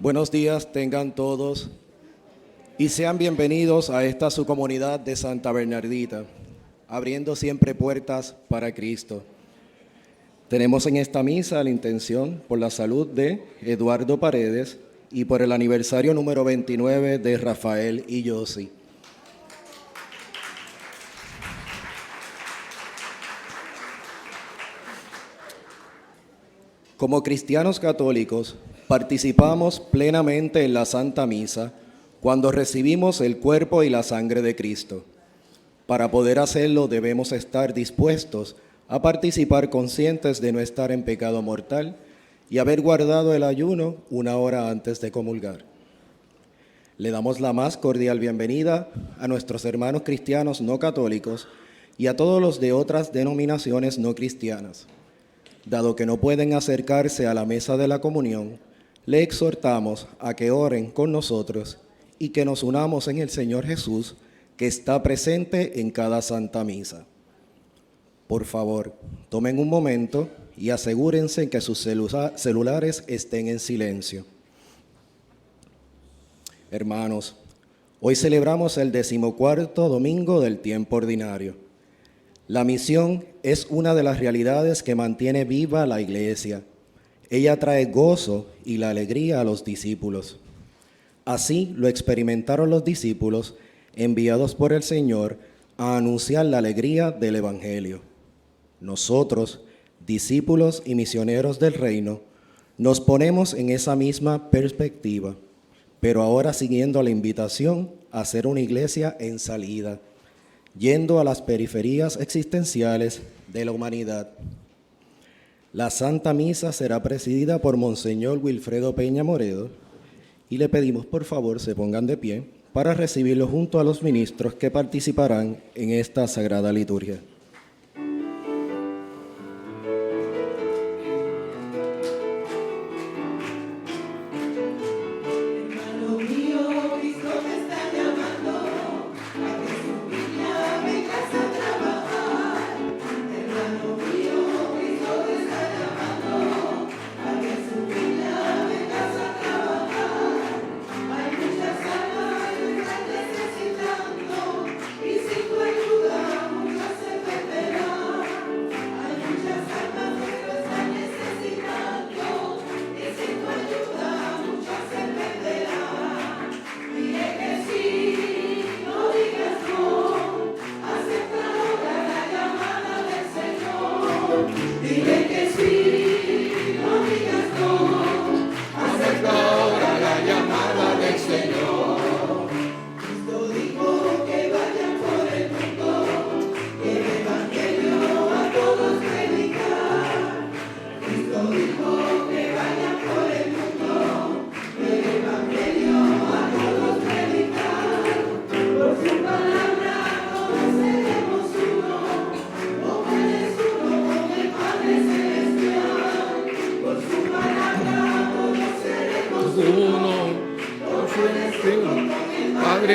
Buenos días tengan todos y sean bienvenidos a esta su comunidad de Santa Bernardita, abriendo siempre puertas para Cristo. Tenemos en esta misa la intención por la salud de Eduardo Paredes y por el aniversario número 29 de Rafael y Yossi. Como cristianos católicos, participamos plenamente en la Santa Misa cuando recibimos el cuerpo y la sangre de Cristo. Para poder hacerlo debemos estar dispuestos a participar conscientes de no estar en pecado mortal y haber guardado el ayuno una hora antes de comulgar. Le damos la más cordial bienvenida a nuestros hermanos cristianos no católicos y a todos los de otras denominaciones no cristianas. Dado que no pueden acercarse a la mesa de la comunión, le exhortamos a que oren con nosotros y que nos unamos en el Señor Jesús, que está presente en cada Santa Misa. Por favor, tomen un momento y asegúrense que sus celulares estén en silencio. Hermanos, hoy celebramos el 14º domingo del tiempo ordinario. La misión es una de las realidades que mantiene viva la Iglesia. Ella trae gozo y la alegría a los discípulos. Así lo experimentaron los discípulos enviados por el Señor a anunciar la alegría del Evangelio. Nosotros, discípulos y misioneros del reino, nos ponemos en esa misma perspectiva, pero ahora siguiendo la invitación a ser una iglesia en salida, yendo a las periferias existenciales de la humanidad. La Santa Misa será presidida por Monseñor Wilfredo Peña Moredo y le pedimos por favor se pongan de pie para recibirlo junto a los ministros que participarán en esta sagrada liturgia.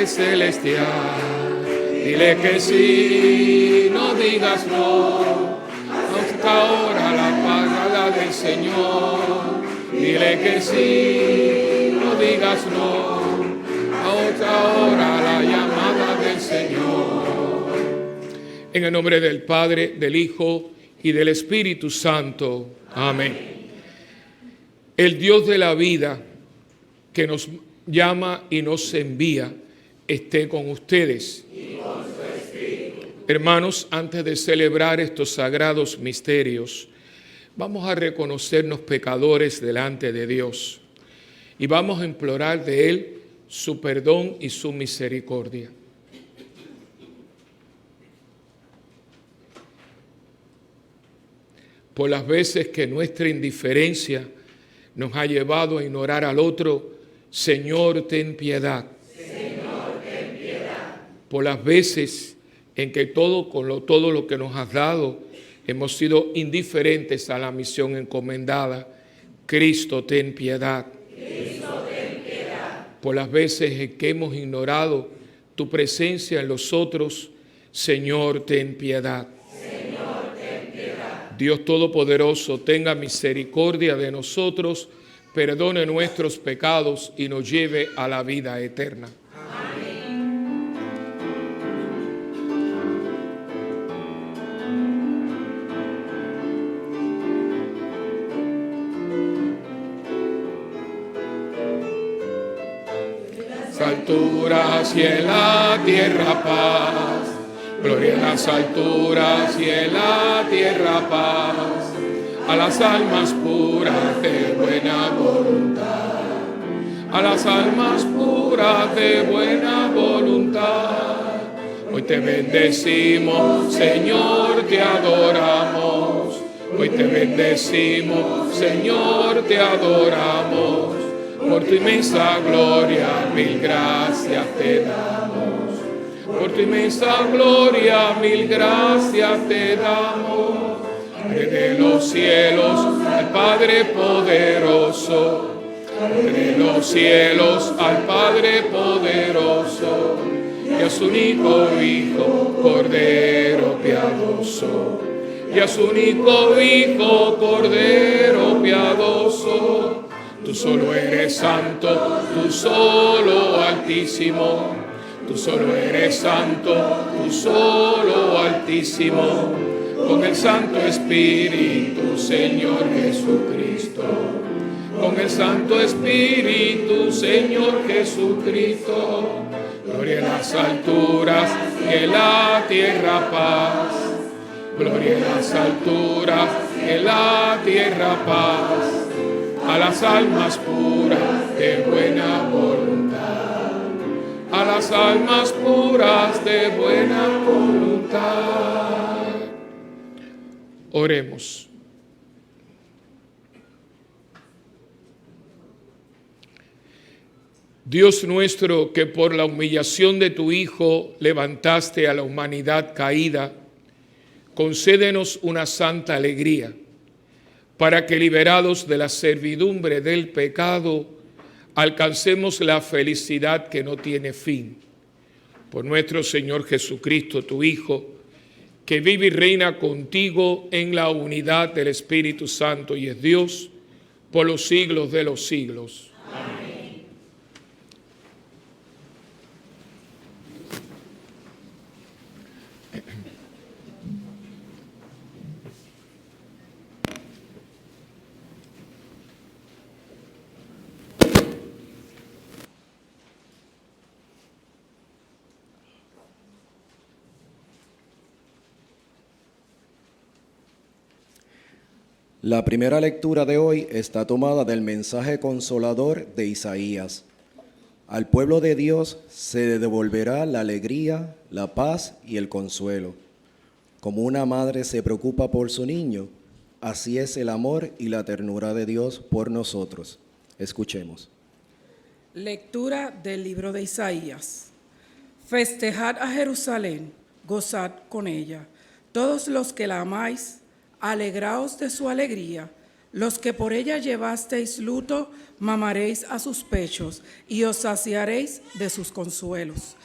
Celestial, dile que sí, no digas no, hasta ahora la palabra del Señor, dile que sí, no digas no, hasta ahora la llamada del Señor. En el nombre del Padre, del Hijo y del Espíritu Santo. Amén. El Dios de la vida que nos llama y nos envía esté con ustedes. Y con su espíritu. Hermanos, antes de celebrar estos sagrados misterios, vamos a reconocernos pecadores delante de Dios y vamos a implorar de Él su perdón y su misericordia. Por las veces que nuestra indiferencia nos ha llevado a ignorar al otro, Señor, ten piedad. Por las veces en que todo lo que nos has dado hemos sido indiferentes a la misión encomendada, Cristo, ten piedad. Cristo, ten piedad. Por las veces en que hemos ignorado tu presencia en los otros, Señor, ten piedad. Señor, ten piedad. Dios Todopoderoso, tenga misericordia de nosotros, perdone nuestros pecados y nos lleve a la vida eterna. Alturas y en la tierra paz, gloria en las alturas y en la tierra paz, a las almas puras de buena voluntad, a las almas puras de buena voluntad. Hoy te bendecimos, Señor, te adoramos, hoy te bendecimos, Señor, te adoramos. Por tu inmensa gloria, mil gracias te damos. Por tu inmensa gloria, mil gracias te damos. Desde los cielos al Padre poderoso. Desde los cielos al Padre poderoso. Y a su único Hijo, Cordero piadoso. Y a su único Hijo, Cordero piadoso. Tú solo eres santo, tú solo altísimo, tú solo eres santo, tú solo altísimo, con el Santo Espíritu, Señor Jesucristo, con el Santo Espíritu, Señor Jesucristo, gloria en las alturas y en la tierra paz, gloria en las alturas y en la tierra paz. A las almas puras de buena voluntad, a las almas puras de buena voluntad. Oremos. Dios nuestro, que por la humillación de tu Hijo levantaste a la humanidad caída, concédenos una santa alegría, para que, liberados de la servidumbre del pecado, alcancemos la felicidad que no tiene fin. Por nuestro Señor Jesucristo, tu Hijo, que vive y reina contigo en la unidad del Espíritu Santo y es Dios, por los siglos de los siglos. Amén. La primera lectura de hoy está tomada del mensaje consolador de Isaías. Al pueblo de Dios se devolverá la alegría, la paz y el consuelo. Como una madre se preocupa por su niño, así es el amor y la ternura de Dios por nosotros. Escuchemos. Lectura del libro de Isaías. Festejad a Jerusalén, gozad con ella. Todos los que la amáis, alegraos de su alegría. Los que por ella llevasteis luto, mamaréis a sus pechos y os saciaréis de sus consuelos.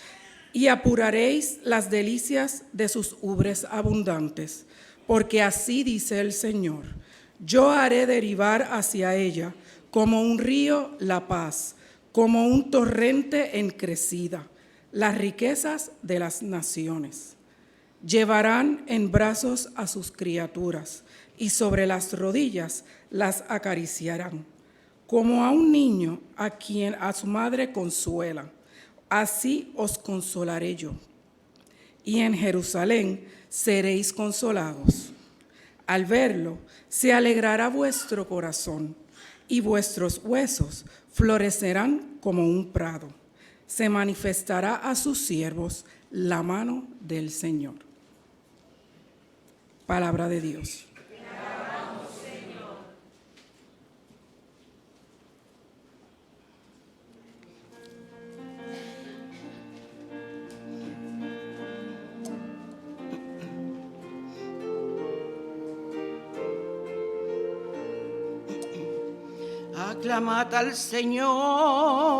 Y apuraréis las delicias de sus ubres abundantes. Porque así dice el Señor: yo haré derivar hacia ella como un río la paz, como un torrente en crecida, las riquezas de las naciones. Llevarán en brazos a sus criaturas y sobre las rodillas las acariciarán, como a un niño a quien a su madre consuela. Así os consolaré yo. Y en Jerusalén seréis consolados. Al verlo, se alegrará vuestro corazón y vuestros huesos florecerán como un prado. Se manifestará a sus siervos la mano del Señor. Palabra de Dios. Te alabamos, Señor. Aclamad al Señor,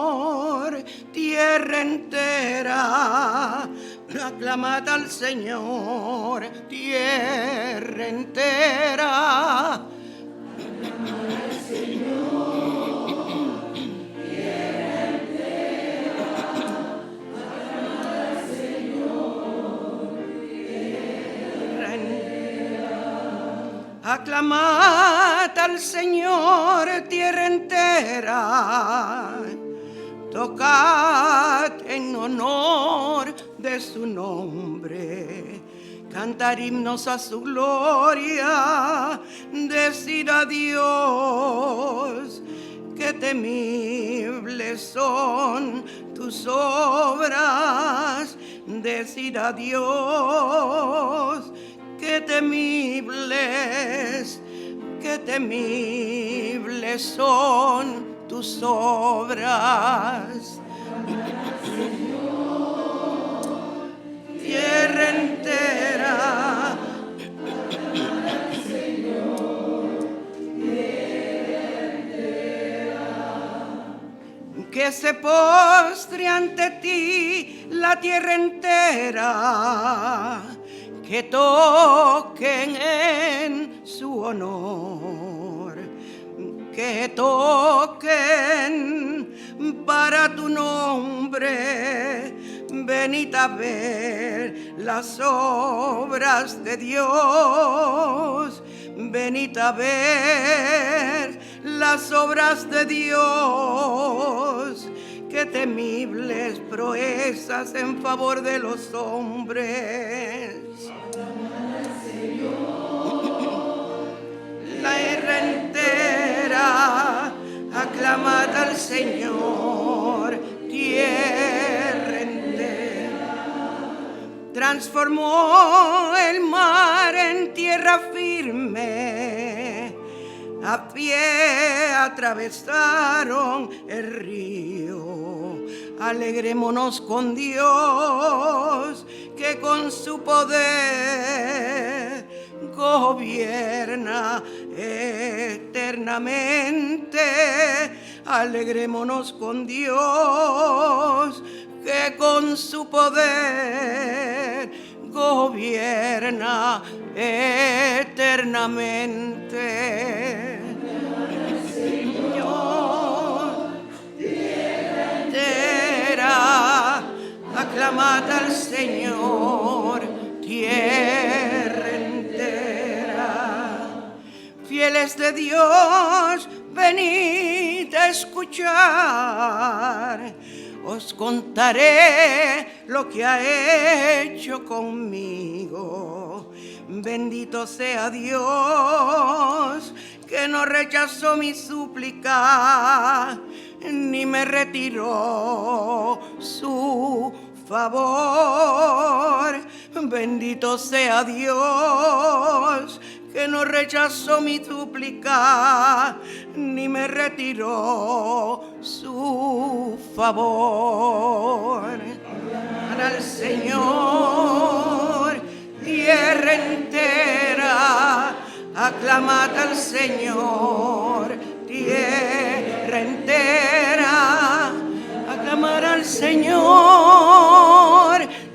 tierra entera. Aclamad al Señor, tierra entera. Aclamad al Señor, Aclamad al Señor, tierra entera. Tocad en honor de su nombre. Cantar himnos a su gloria. Decir a Dios que temibles son tus obras. Decir a Dios que temibles son tus obras. Tierra entera, que se postre ante ti la tierra entera, que toquen en su honor, que toquen para tu nombre. Venid a ver las obras de Dios. Venid a ver las obras de Dios. Qué temibles proezas en favor de los hombres. La tierra entera, aclamad al Señor, tierra entera. Transformó el mar en tierra firme, a pie atravesaron el río. Alegrémonos con Dios, que con su poder gobierna eternamente. Alegrémonos con Dios, que con su poder gobierna eternamente. Señor, tierra entera, aclamad al Señor, tierra entera. Fieles de Dios, venid a escuchar. Os contaré lo que ha hecho conmigo. Bendito sea Dios, que no rechazó mi súplica, ni me retiró su favor. Bendito sea Dios, que no rechazó mi súplica, ni me retiró su favor. Al Señor, tierra entera, aclamad al Señor, tierra entera, aclamad al Señor,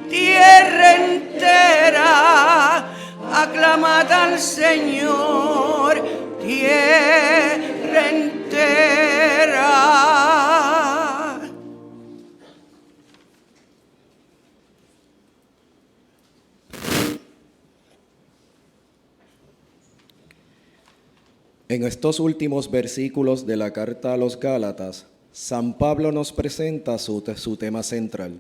tierra entera. Aclamad al Señor, tierra entera. En estos últimos versículos de la carta a los Gálatas, San Pablo nos presenta su tema central,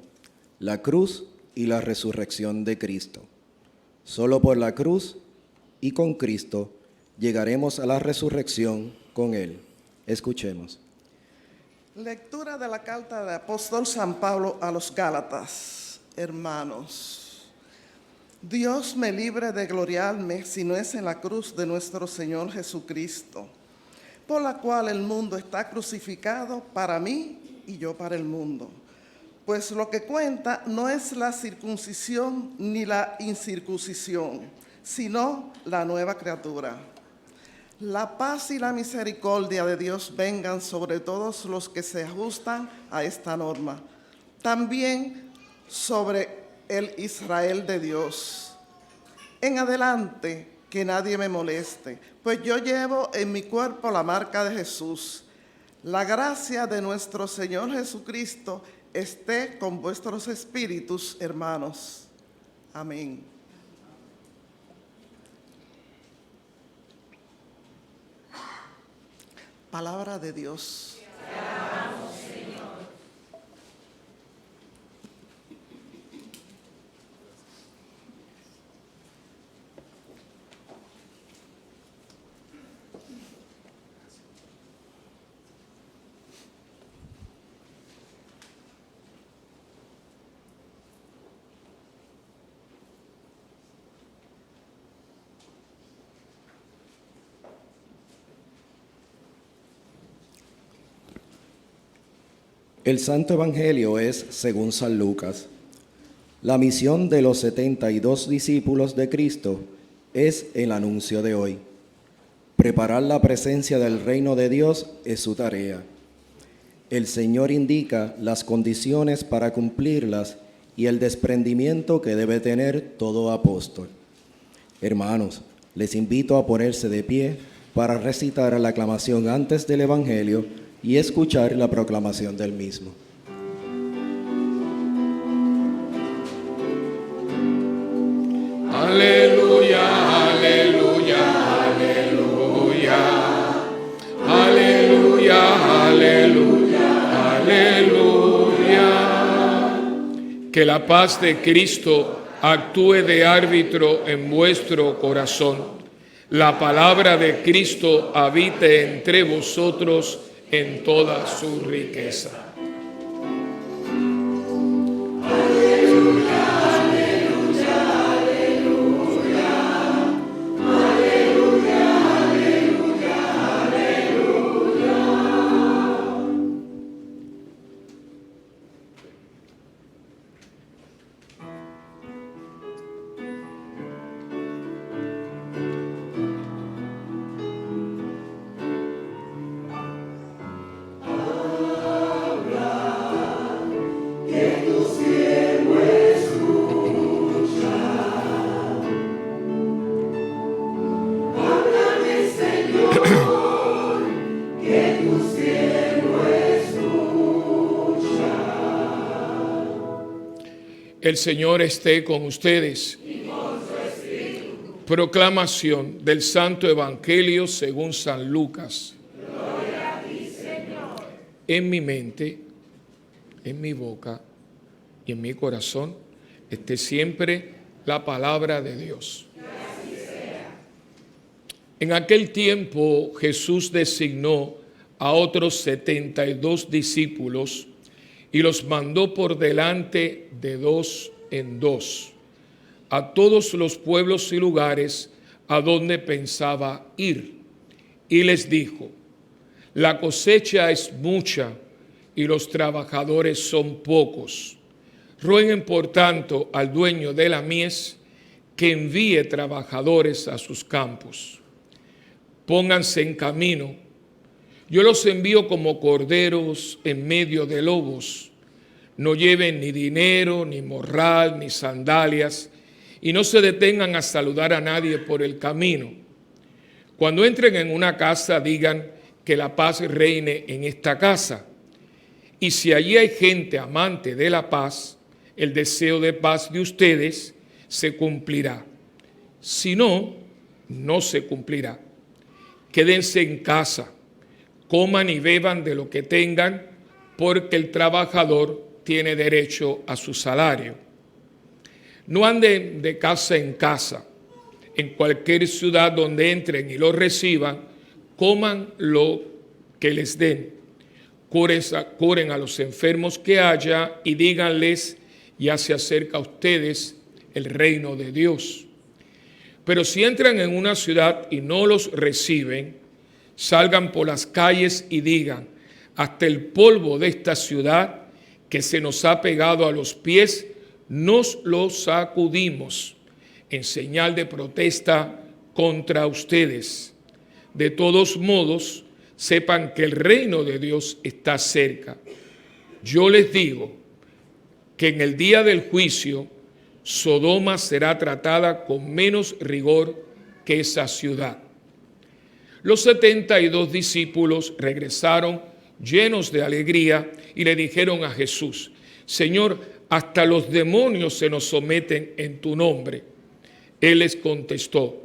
la cruz y la resurrección de Cristo. Solo por la cruz y con Cristo llegaremos a la resurrección con Él. Escuchemos. Lectura de la carta del apóstol San Pablo a los Gálatas. Hermanos, Dios me libre de gloriarme si no es en la cruz de nuestro Señor Jesucristo, por la cual el mundo está crucificado para mí y yo para el mundo. Pues lo que cuenta no es la circuncisión ni la incircuncisión, sino la nueva criatura. La paz y la misericordia de Dios vengan sobre todos los que se ajustan a esta norma, también sobre el Israel de Dios. En adelante, que nadie me moleste, pues yo llevo en mi cuerpo la marca de Jesús. La gracia de nuestro Señor Jesucristo esté con vuestros espíritus, hermanos. Amén. Palabra de Dios. El Santo Evangelio es según San Lucas. La misión de los 72 discípulos de Cristo es el anuncio de hoy. Preparar la presencia del reino de Dios es su tarea. El Señor indica las condiciones para cumplirlas y el desprendimiento que debe tener todo apóstol. Hermanos, les invito a ponerse de pie para recitar la aclamación antes del Evangelio y escuchar la proclamación del mismo. Aleluya, aleluya, aleluya. Aleluya, aleluya, aleluya. Que la paz de Cristo actúe de árbitro en vuestro corazón. La palabra de Cristo habite entre vosotros en toda su riqueza. El Señor esté con ustedes. Y con su espíritu. Proclamación del Santo Evangelio según San Lucas. Gloria a ti, Señor. En mi mente, en mi boca y en mi corazón esté siempre la palabra de Dios. Que así sea. En aquel tiempo Jesús designó a otros 72 discípulos y los mandó por delante de 2 en 2 a todos los pueblos y lugares a donde pensaba ir. Y les dijo: la cosecha es mucha y los trabajadores son pocos. Rueguen por tanto al dueño de la mies que envíe trabajadores a sus campos. Pónganse en camino. Yo los envío como corderos en medio de lobos. No lleven ni dinero, ni morral, ni sandalias, y no se detengan a saludar a nadie por el camino. Cuando entren en una casa, digan que la paz reine en esta casa. Y si allí hay gente amante de la paz, el deseo de paz de ustedes se cumplirá. Si no, no se cumplirá. Quédense en casa. Coman y beban de lo que tengan, porque el trabajador tiene derecho a su salario. No anden de casa en casa. En cualquier ciudad donde entren y lo reciban, coman lo que les den. Curen a los enfermos que haya y díganles: ya se acerca a ustedes el reino de Dios. Pero si entran en una ciudad y no los reciben, salgan por las calles y digan: hasta el polvo de esta ciudad que se nos ha pegado a los pies, nos lo sacudimos en señal de protesta contra ustedes. De todos modos, sepan que el reino de Dios está cerca. Yo les digo que en el día del juicio, Sodoma será tratada con menos rigor que esa ciudad. Los 72 discípulos regresaron llenos de alegría y le dijeron a Jesús: Señor, hasta los demonios se nos someten en tu nombre. Él les contestó: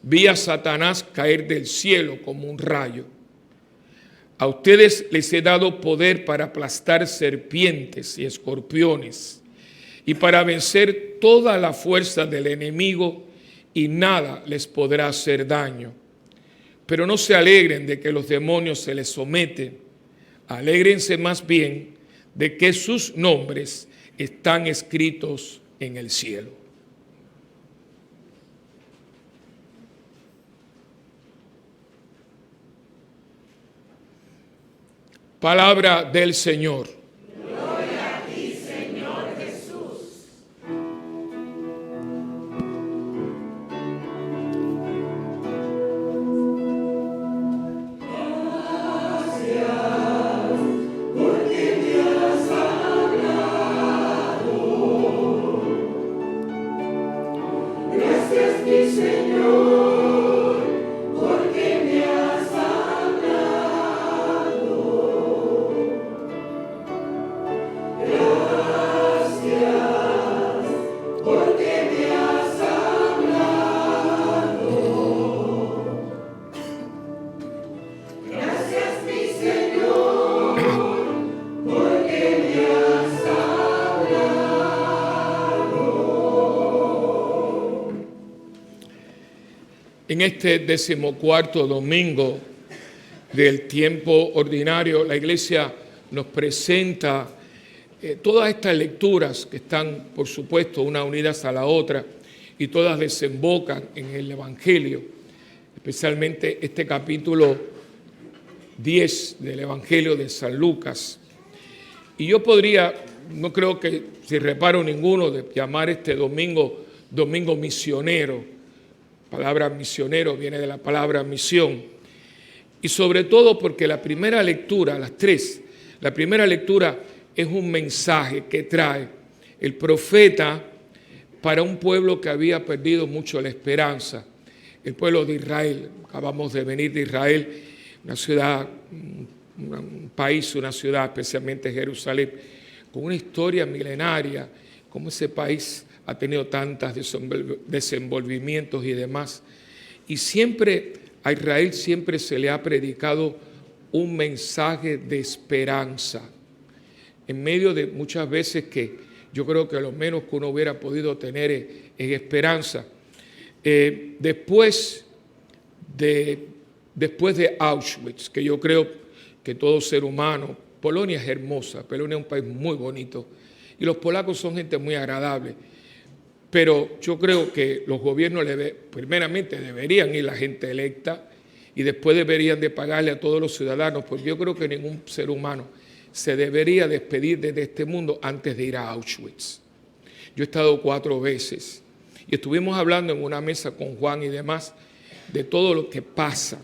vi a Satanás caer del cielo como un rayo. A ustedes les he dado poder para aplastar serpientes y escorpiones y para vencer toda la fuerza del enemigo, y nada les podrá hacer daño. Pero no se alegren de que los demonios se les someten. Alégrense más bien de que sus nombres están escritos en el cielo. Palabra del Señor. Gloria a ti, Señor Jesús. En este 14º domingo del tiempo ordinario, la Iglesia nos presenta todas estas lecturas que están, por supuesto, unas unidas a la otra y todas desembocan en el Evangelio, especialmente este capítulo 10 del Evangelio de San Lucas. Y yo podría, no creo que si reparo ninguno, de llamar este domingo misionero. La palabra misionero viene de la palabra misión. Y sobre todo porque la primera lectura, las tres, la primera lectura es un mensaje que trae el profeta para un pueblo que había perdido mucho la esperanza, el pueblo de Israel. Acabamos de venir de Israel, una ciudad, un país, una ciudad, especialmente Jerusalén, con una historia milenaria, como ese país ha tenido tantos desenvolvimientos y demás. Y siempre a Israel siempre se le ha predicado un mensaje de esperanza, en medio de muchas veces que yo creo que lo menos que uno hubiera podido tener es esperanza. Después de Auschwitz, que yo creo que todo ser humano, Polonia es hermosa, Polonia es un país muy bonito, y los polacos son gente muy agradable. Pero yo creo que los gobiernos primeramente deberían ir la gente electa y después deberían de pagarle a todos los ciudadanos, porque yo creo que ningún ser humano se debería despedir de este mundo antes de ir a Auschwitz. Yo he estado 4 veces y estuvimos hablando en una mesa con Juan y demás de todo lo que pasa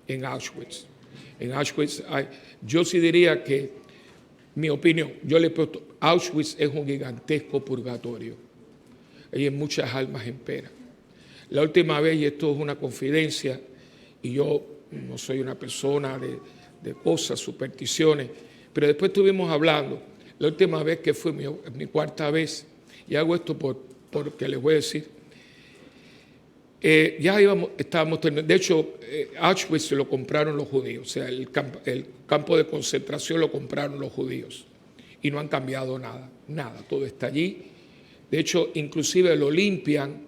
en Auschwitz. En Auschwitz yo sí diría que, mi opinión, yo le he puesto, Auschwitz es un gigantesco purgatorio. Hay muchas almas en pena. La última vez, y esto es una confidencia, y yo no soy una persona de cosas, supersticiones, pero después estuvimos hablando, la última vez que fue mi 4ª vez, y hago esto porque les voy a decir, estábamos terminando. De hecho, Auschwitz lo compraron los judíos, o sea, el campo de concentración lo compraron los judíos y no han cambiado nada, todo está allí. De hecho, inclusive lo limpian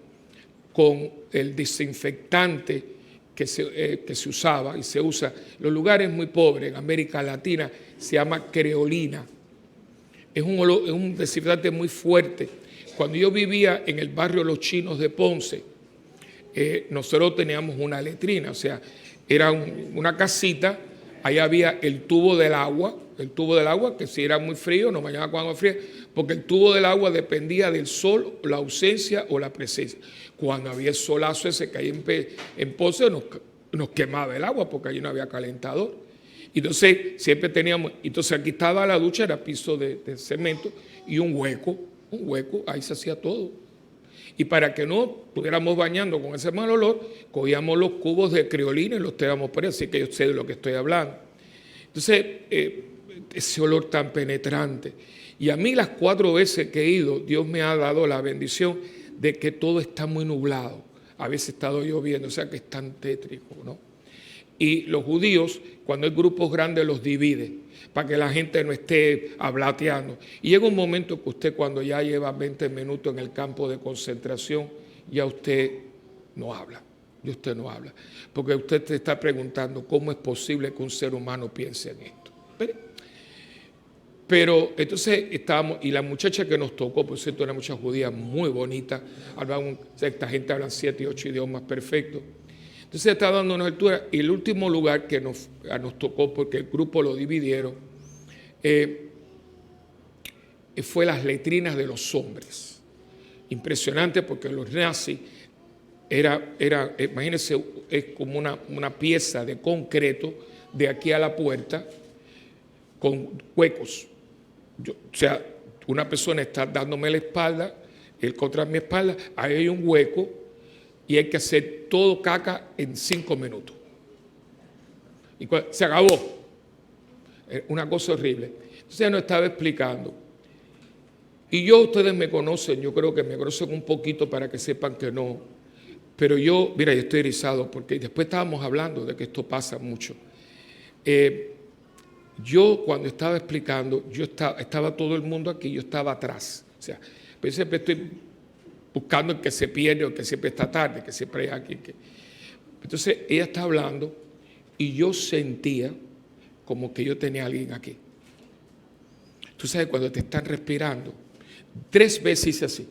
con el desinfectante que se usaba y se usa. Los lugares muy pobres en América Latina se llama creolina. Es un desinfectante muy fuerte. Cuando yo vivía en el barrio Los Chinos de Ponce, nosotros teníamos una letrina, o sea, era una casita, ahí había el tubo del agua, que si era muy frío, nos bañaba con agua fría, porque el tubo del agua dependía del sol, la ausencia o la presencia. Cuando había el solazo ese que hay en Ponce, nos quemaba el agua porque allí no había calentador. Entonces, siempre teníamos, aquí estaba la ducha, era piso de cemento y un hueco, ahí se hacía todo. Y para que no estuviéramos bañando con ese mal olor, cogíamos los cubos de creolina y los tirábamos por ahí, así que yo sé de lo que estoy hablando. Entonces, ese olor tan penetrante. Y a mí las 4 veces que he ido, Dios me ha dado la bendición de que todo está muy nublado. a veces está lloviendo, o sea que es tan tétrico, ¿no? Y los judíos, cuando hay grupos grandes, los divide para que la gente no esté hablateando. Y llega un momento que usted, cuando ya lleva 20 minutos en el campo de concentración, ya usted no habla. Y usted no habla. Porque usted te está preguntando cómo es posible que un ser humano piense en esto. Pero entonces estábamos, y la muchacha que nos tocó, por cierto, era una muchacha judía muy bonita. Esta gente habla 7 y 8 idiomas perfectos. Entonces está dándonos altura. Y el último lugar que nos tocó, porque el grupo lo dividieron, fue las letrinas de los hombres. Impresionante, porque los nazis imagínense, es como una pieza de concreto de aquí a la puerta con huecos. O sea, una persona está dándome la espalda, él contra mi espalda, ahí hay un hueco y hay que hacer todo caca en 5 minutos. Y se acabó. Una cosa horrible. Entonces ella nos estaba explicando. Y yo, ustedes me conocen, yo creo que me conocen un poquito para que sepan que no. Pero yo, mira, yo estoy erizado porque después estábamos hablando de que esto pasa mucho. Yo cuando estaba explicando, estaba todo el mundo aquí, yo estaba atrás. O sea, pero siempre estoy buscando el que se pierde o el que siempre está tarde, que siempre hay aquí. Entonces ella está hablando y yo sentía como que yo tenía a alguien aquí. Tú sabes, cuando te están respirando, 3 veces hice así.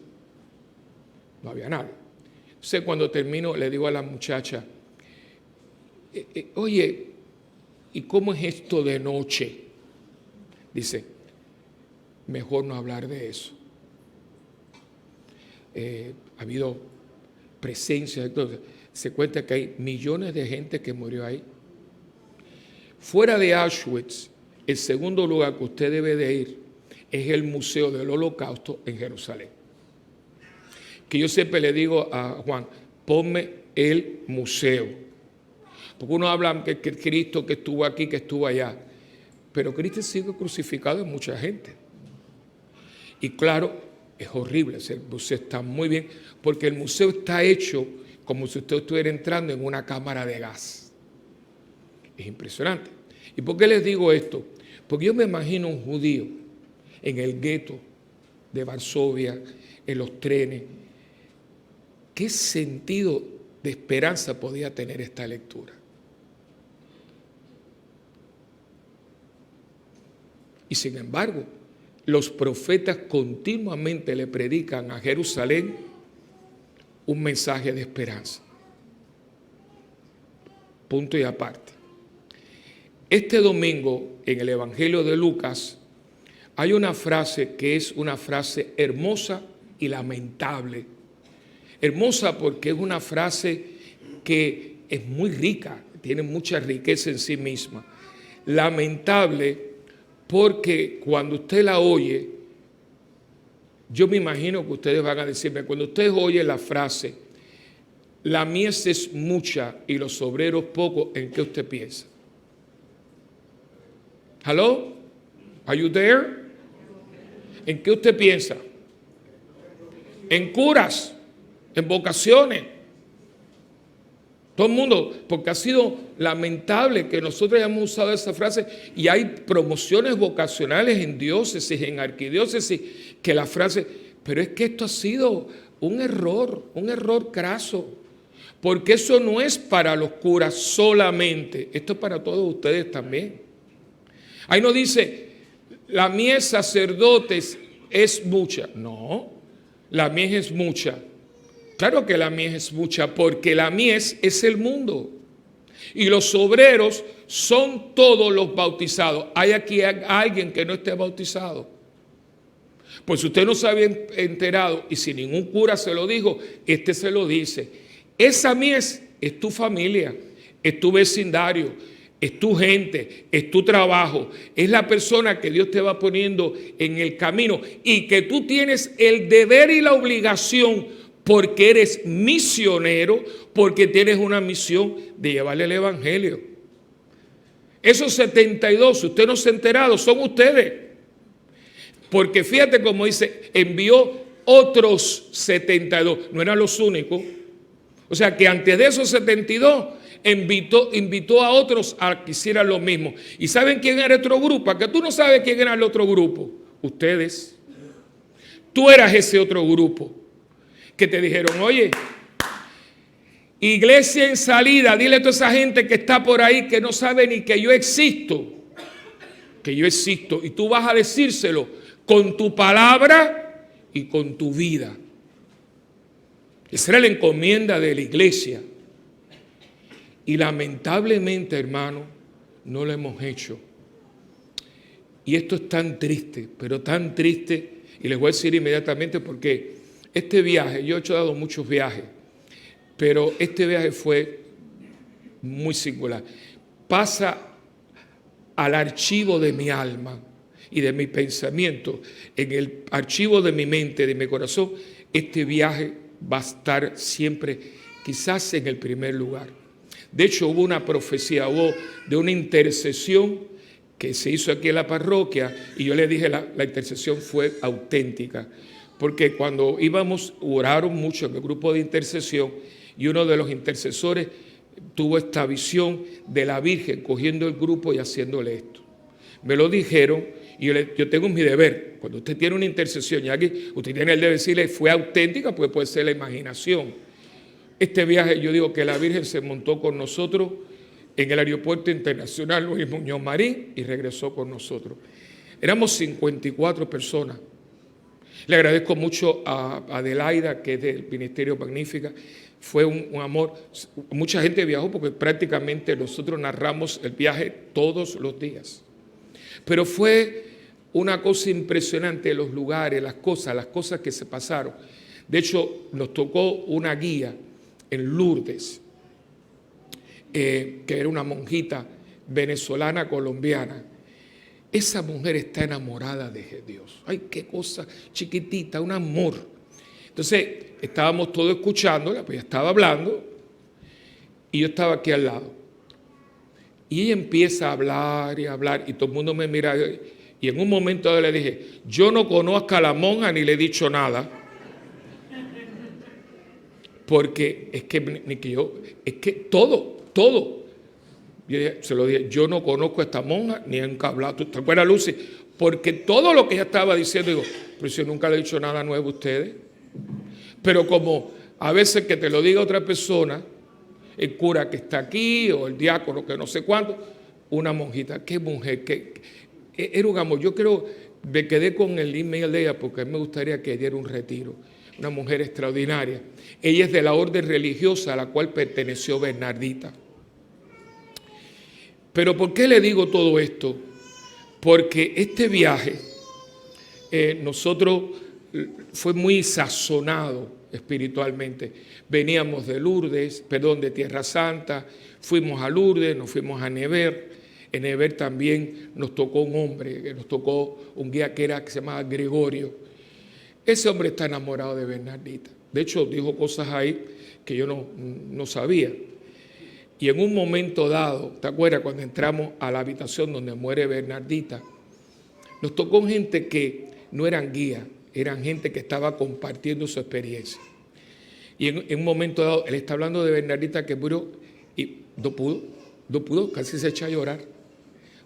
No había nada. Entonces cuando termino le digo a la muchacha, oye, ¿y cómo es esto de noche? Dice, mejor no hablar de eso. Ha habido presencia, entonces se cuenta que hay millones de gente que murió ahí. Fuera de Auschwitz, el segundo lugar que usted debe de ir es el Museo del Holocausto en Jerusalén. Que yo siempre le digo a Juan, ponme el museo. Porque uno habla que Cristo que estuvo aquí, que estuvo allá. Pero Cristo sigue crucificado en mucha gente. Y claro, es horrible. El museo está muy bien, porque el museo está hecho como si usted estuviera entrando en una cámara de gas. Es impresionante. ¿Y por qué les digo esto? Porque yo me imagino un judío en el gueto de Varsovia, en los trenes. ¿Qué sentido de esperanza podía tener esta lectura? Y sin embargo, los profetas continuamente le predican a Jerusalén un mensaje de esperanza. Punto y aparte. Este domingo, en el Evangelio de Lucas, hay una frase que es una frase hermosa y lamentable. Hermosa porque es una frase que es muy rica, tiene mucha riqueza en sí misma. Lamentable porque cuando usted la oye, yo me imagino que ustedes van a decirme, cuando ustedes oyen la frase, la mies es mucha y los obreros pocos, ¿en qué usted piensa? ¿Hello? ¿Are you there? ¿En qué usted piensa? En curas, en vocaciones. Todo el mundo, porque ha sido lamentable que nosotros hayamos usado esa frase y hay promociones vocacionales en diócesis, en arquidiócesis, que la frase, pero es que esto ha sido un error craso, porque eso no es para los curas solamente, esto es para todos ustedes también. Ahí no dice, la mies sacerdotes es mucha. No, la mies es mucha. Claro que la mies es mucha, porque la mies es el mundo. Y los obreros son todos los bautizados. ¿Hay aquí alguien que no esté bautizado? Pues si usted no se había enterado y si ningún cura se lo dijo, este se lo dice. Esa mies es tu familia, es tu vecindario, es tu gente, es tu trabajo, es la persona que Dios te va poniendo en el camino y que tú tienes el deber y la obligación porque eres misionero, porque tienes una misión de llevarle el evangelio. Esos 72, si usted no se ha enterado, son ustedes. Porque fíjate cómo dice, envió otros 72, no eran los únicos, O sea que antes de esos 72 invitó a otros a que hicieran lo mismo. ¿Y saben quién era otro grupo? ¿A que tú no sabes quién era el otro grupo? Ustedes. Tú eras ese otro grupo que te dijeron, oye, iglesia en salida, dile a toda esa gente que está por ahí que no sabe ni que yo existo. Que yo existo. Y tú vas a decírselo con tu palabra y con tu vida. Esa era la encomienda de la iglesia. Y lamentablemente, hermano, no lo hemos hecho. Y esto es tan triste, pero tan triste. Y les voy a decir inmediatamente porque este viaje, yo he dado muchos viajes, pero este viaje fue muy singular. Pasa al archivo de mi alma y de mi pensamiento, en el archivo de mi mente, de mi corazón, este viaje va a estar siempre quizás en el primer lugar. De hecho, hubo una profecía, hubo de una intercesión que se hizo aquí en la parroquia y yo le dije, la intercesión fue auténtica, porque cuando íbamos, oraron mucho en el grupo de intercesión y uno de los intercesores tuvo esta visión de la Virgen cogiendo el grupo y haciéndole esto. Me lo dijeron y yo tengo mi deber. Cuando usted tiene una intercesión y aquí usted tiene el deber de decirle fue auténtica, pues puede ser la imaginación. Este viaje yo digo que la Virgen se montó con nosotros en el aeropuerto internacional Luis Muñoz Marín y regresó con nosotros. Éramos 54 personas. Le agradezco mucho a Adelaida, que es del Ministerio Magnífica. Fue un amor. Mucha gente viajó porque prácticamente nosotros narramos el viaje todos los días. Pero fue una cosa impresionante, los lugares, las cosas que se pasaron. De hecho, nos tocó una guía en Lourdes, que era una monjita venezolana colombiana. Esa mujer está enamorada de Dios. Ay, qué cosa chiquitita, un amor. Entonces, estábamos todos escuchándola, pues ella estaba hablando y yo estaba aquí al lado. Y ella empieza a hablar y todo el mundo me mira. Y en un momento yo le dije, yo no conozco a la monja ni le he dicho nada. Porque es que todo. Yo se lo dije, yo no conozco a esta monja ni he hablado. ¿Te acuerdas, Lucy? Porque todo lo que ella estaba diciendo, digo, pero si yo nunca le he dicho nada nuevo a ustedes. Pero como a veces que te lo diga otra persona, el cura que está aquí o el diácono que no sé cuánto, una monjita, qué mujer, era un amor. Yo creo, me quedé con el email de ella porque a mí me gustaría que diera un retiro. Una mujer extraordinaria. Ella es de la orden religiosa a la cual perteneció Bernardita. Pero ¿por qué le digo todo esto? Porque este viaje nosotros fue muy sazonado espiritualmente. Veníamos de Lourdes, de Tierra Santa, fuimos a Lourdes, nos fuimos a Nevers. En Nevers también nos tocó un hombre, nos tocó un guía que se llamaba Gregorio. Ese hombre está enamorado de Bernardita. De hecho, dijo cosas ahí que yo no sabía. Y en un momento dado, ¿te acuerdas cuando entramos a la habitación donde muere Bernardita? Nos tocó gente que no eran guías, eran gente que estaba compartiendo su experiencia. Y en un momento dado, él está hablando de Bernardita que murió y no pudo, casi se echa a llorar.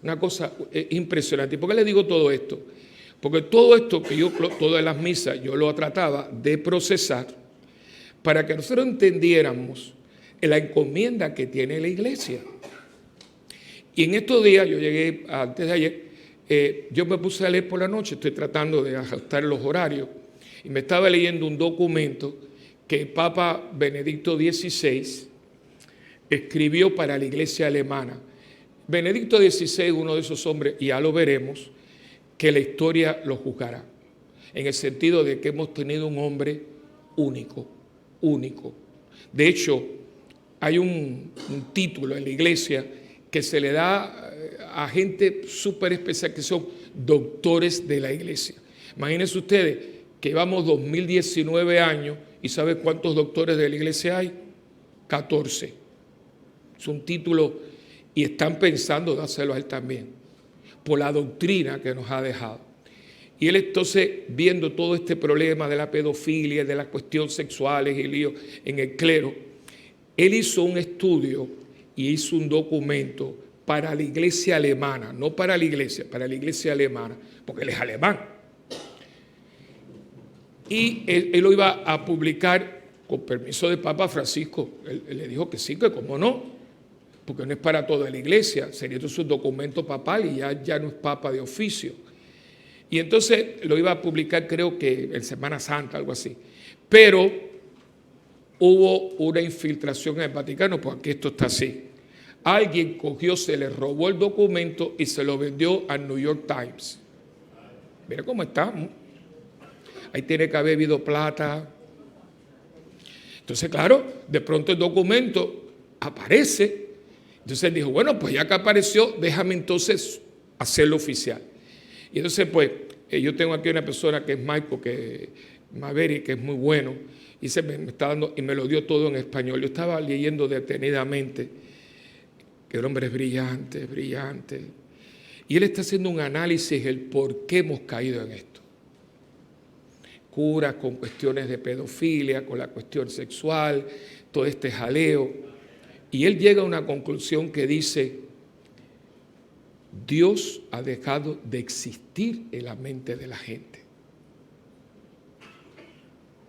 Una cosa impresionante. ¿Y por qué le digo todo esto? Porque todo esto que todas las misas, yo lo trataba de procesar para que nosotros entendiéramos la encomienda que tiene la iglesia. Y en estos días, yo llegué antes de ayer, yo me puse a leer por la noche, estoy tratando de ajustar los horarios, y me estaba leyendo un documento que el Papa Benedicto XVI escribió para la iglesia alemana. Benedicto XVI, uno de esos hombres, y ya lo veremos, que la historia lo juzgará, en el sentido de que hemos tenido un hombre único. De hecho, hay un título en la iglesia que se le da a gente súper especial, que son doctores de la iglesia. Imagínense ustedes que llevamos 2019 años y ¿sabe cuántos doctores de la iglesia hay? 14. Es un título y están pensando dárselo a él también, por la doctrina que nos ha dejado. Y él entonces, viendo todo este problema de la pedofilia, de las cuestiones sexuales y líos en el clero, él hizo un estudio y hizo un documento para la iglesia alemana, no para la iglesia alemana, porque él es alemán. Y él lo iba a publicar con permiso del Papa Francisco. Él le dijo que sí, que cómo no, porque no es para toda la iglesia, sería entonces un documento papal y ya no es papa de oficio. Y entonces lo iba a publicar, creo que en Semana Santa, algo así. Pero hubo una infiltración en el Vaticano, pues aquí esto está así. Alguien cogió, se le robó el documento y se lo vendió al New York Times. Mira cómo estamos. Ahí tiene que haber habido plata. Entonces, claro, de pronto el documento aparece. Entonces él dijo, bueno, pues ya que apareció, déjame entonces hacerlo oficial. Y entonces, pues, yo tengo aquí una persona que es Michael, Maverick, que es muy bueno, y me está dando, y me lo dio todo en español. Yo estaba leyendo detenidamente, que el hombre es brillante, brillante. Y él está haciendo un análisis del por qué hemos caído en esto. Curas con cuestiones de pedofilia, con la cuestión sexual, todo este jaleo. Y él llega a una conclusión que dice, Dios ha dejado de existir en la mente de la gente.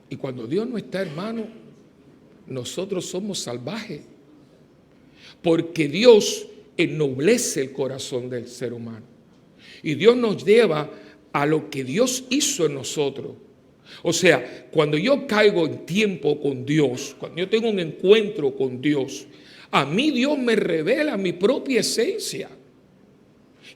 Y cuando Dios no está, hermano, nosotros somos salvajes. Porque Dios ennoblece el corazón del ser humano. Y Dios nos lleva a lo que Dios hizo en nosotros. O sea, cuando yo caigo en tiempo con Dios, cuando yo tengo un encuentro con Dios, a mí Dios me revela mi propia esencia,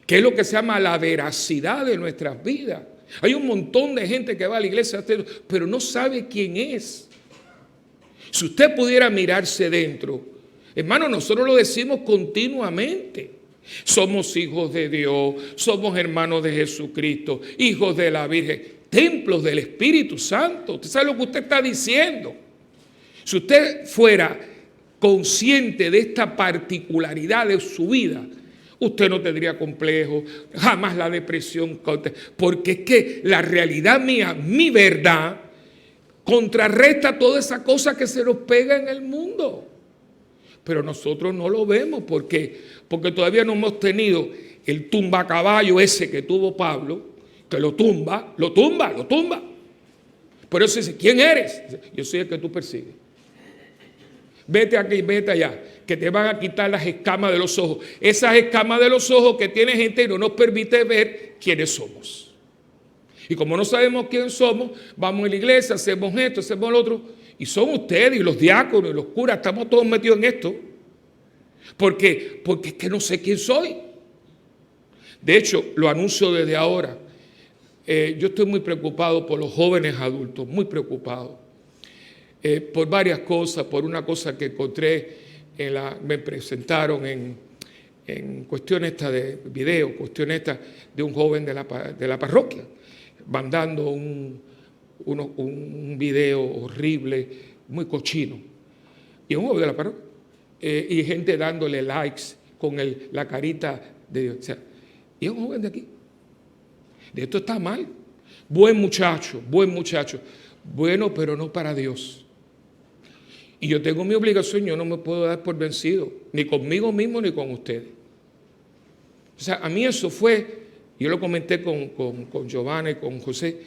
que es lo que se llama la veracidad de nuestras vidas. Hay un montón de gente que va a la iglesia, pero no sabe quién es. Si usted pudiera mirarse dentro, hermano, nosotros lo decimos continuamente. Somos hijos de Dios, somos hermanos de Jesucristo, hijos de la Virgen, templos del Espíritu Santo. Usted sabe lo que usted está diciendo. Si usted fuera consciente de esta particularidad de su vida, usted no tendría complejo, jamás la depresión, porque es que la realidad mía, mi verdad, contrarresta toda esa cosa que se nos pega en el mundo. Pero nosotros no lo vemos, porque todavía no hemos tenido el tumbacaballo ese que tuvo Pablo, que lo tumba. Por eso dice, ¿quién eres? Yo soy el que tú persigues. Vete aquí, vete allá, que te van a quitar las escamas de los ojos. Esas escamas de los ojos que tiene gente y no nos permite ver quiénes somos. Y como no sabemos quién somos, vamos a la iglesia, hacemos esto, hacemos lo otro. Y son ustedes y los diáconos y los curas, estamos todos metidos en esto. Porque es que no sé quién soy. De hecho, lo anuncio desde ahora. Yo estoy muy preocupado por los jóvenes adultos, muy preocupado. Por varias cosas, por una cosa que encontré, me presentaron en cuestiones esta de video, cuestiones esta de un joven de la parroquia, mandando un video horrible, muy cochino. Y un joven de la parroquia. Y gente dándole likes con la carita de Dios. O sea, y es un joven de aquí. De esto está mal. Buen muchacho. Bueno, pero no para Dios. Y yo tengo mi obligación, yo no me puedo dar por vencido, ni conmigo mismo ni con ustedes. O sea, a mí eso fue, yo lo comenté con Giovanna y con José,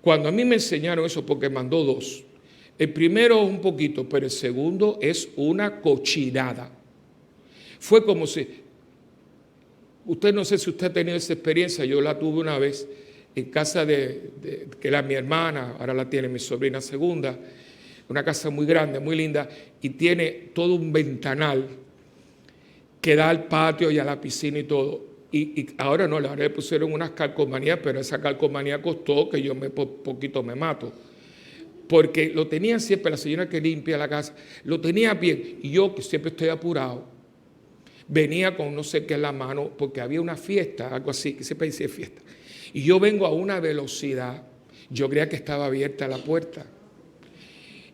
cuando a mí me enseñaron eso, porque mandó dos. El primero un poquito, pero el segundo es una cochinada. Fue como si, usted no sé si usted ha tenido esa experiencia, yo la tuve una vez en casa que era mi hermana, ahora la tiene mi sobrina segunda, una casa muy grande, muy linda, y tiene todo un ventanal que da al patio y a la piscina y todo. Y ahora no, ahora le pusieron unas calcomanías, pero esa calcomanía costó que yo poquito me mato. Porque lo tenía siempre, la señora que limpia la casa, lo tenía bien. Y yo, que siempre estoy apurado, venía con no sé qué en la mano, porque había una fiesta, algo así, que siempre dice fiesta. Y yo vengo a una velocidad, yo creía que estaba abierta la puerta.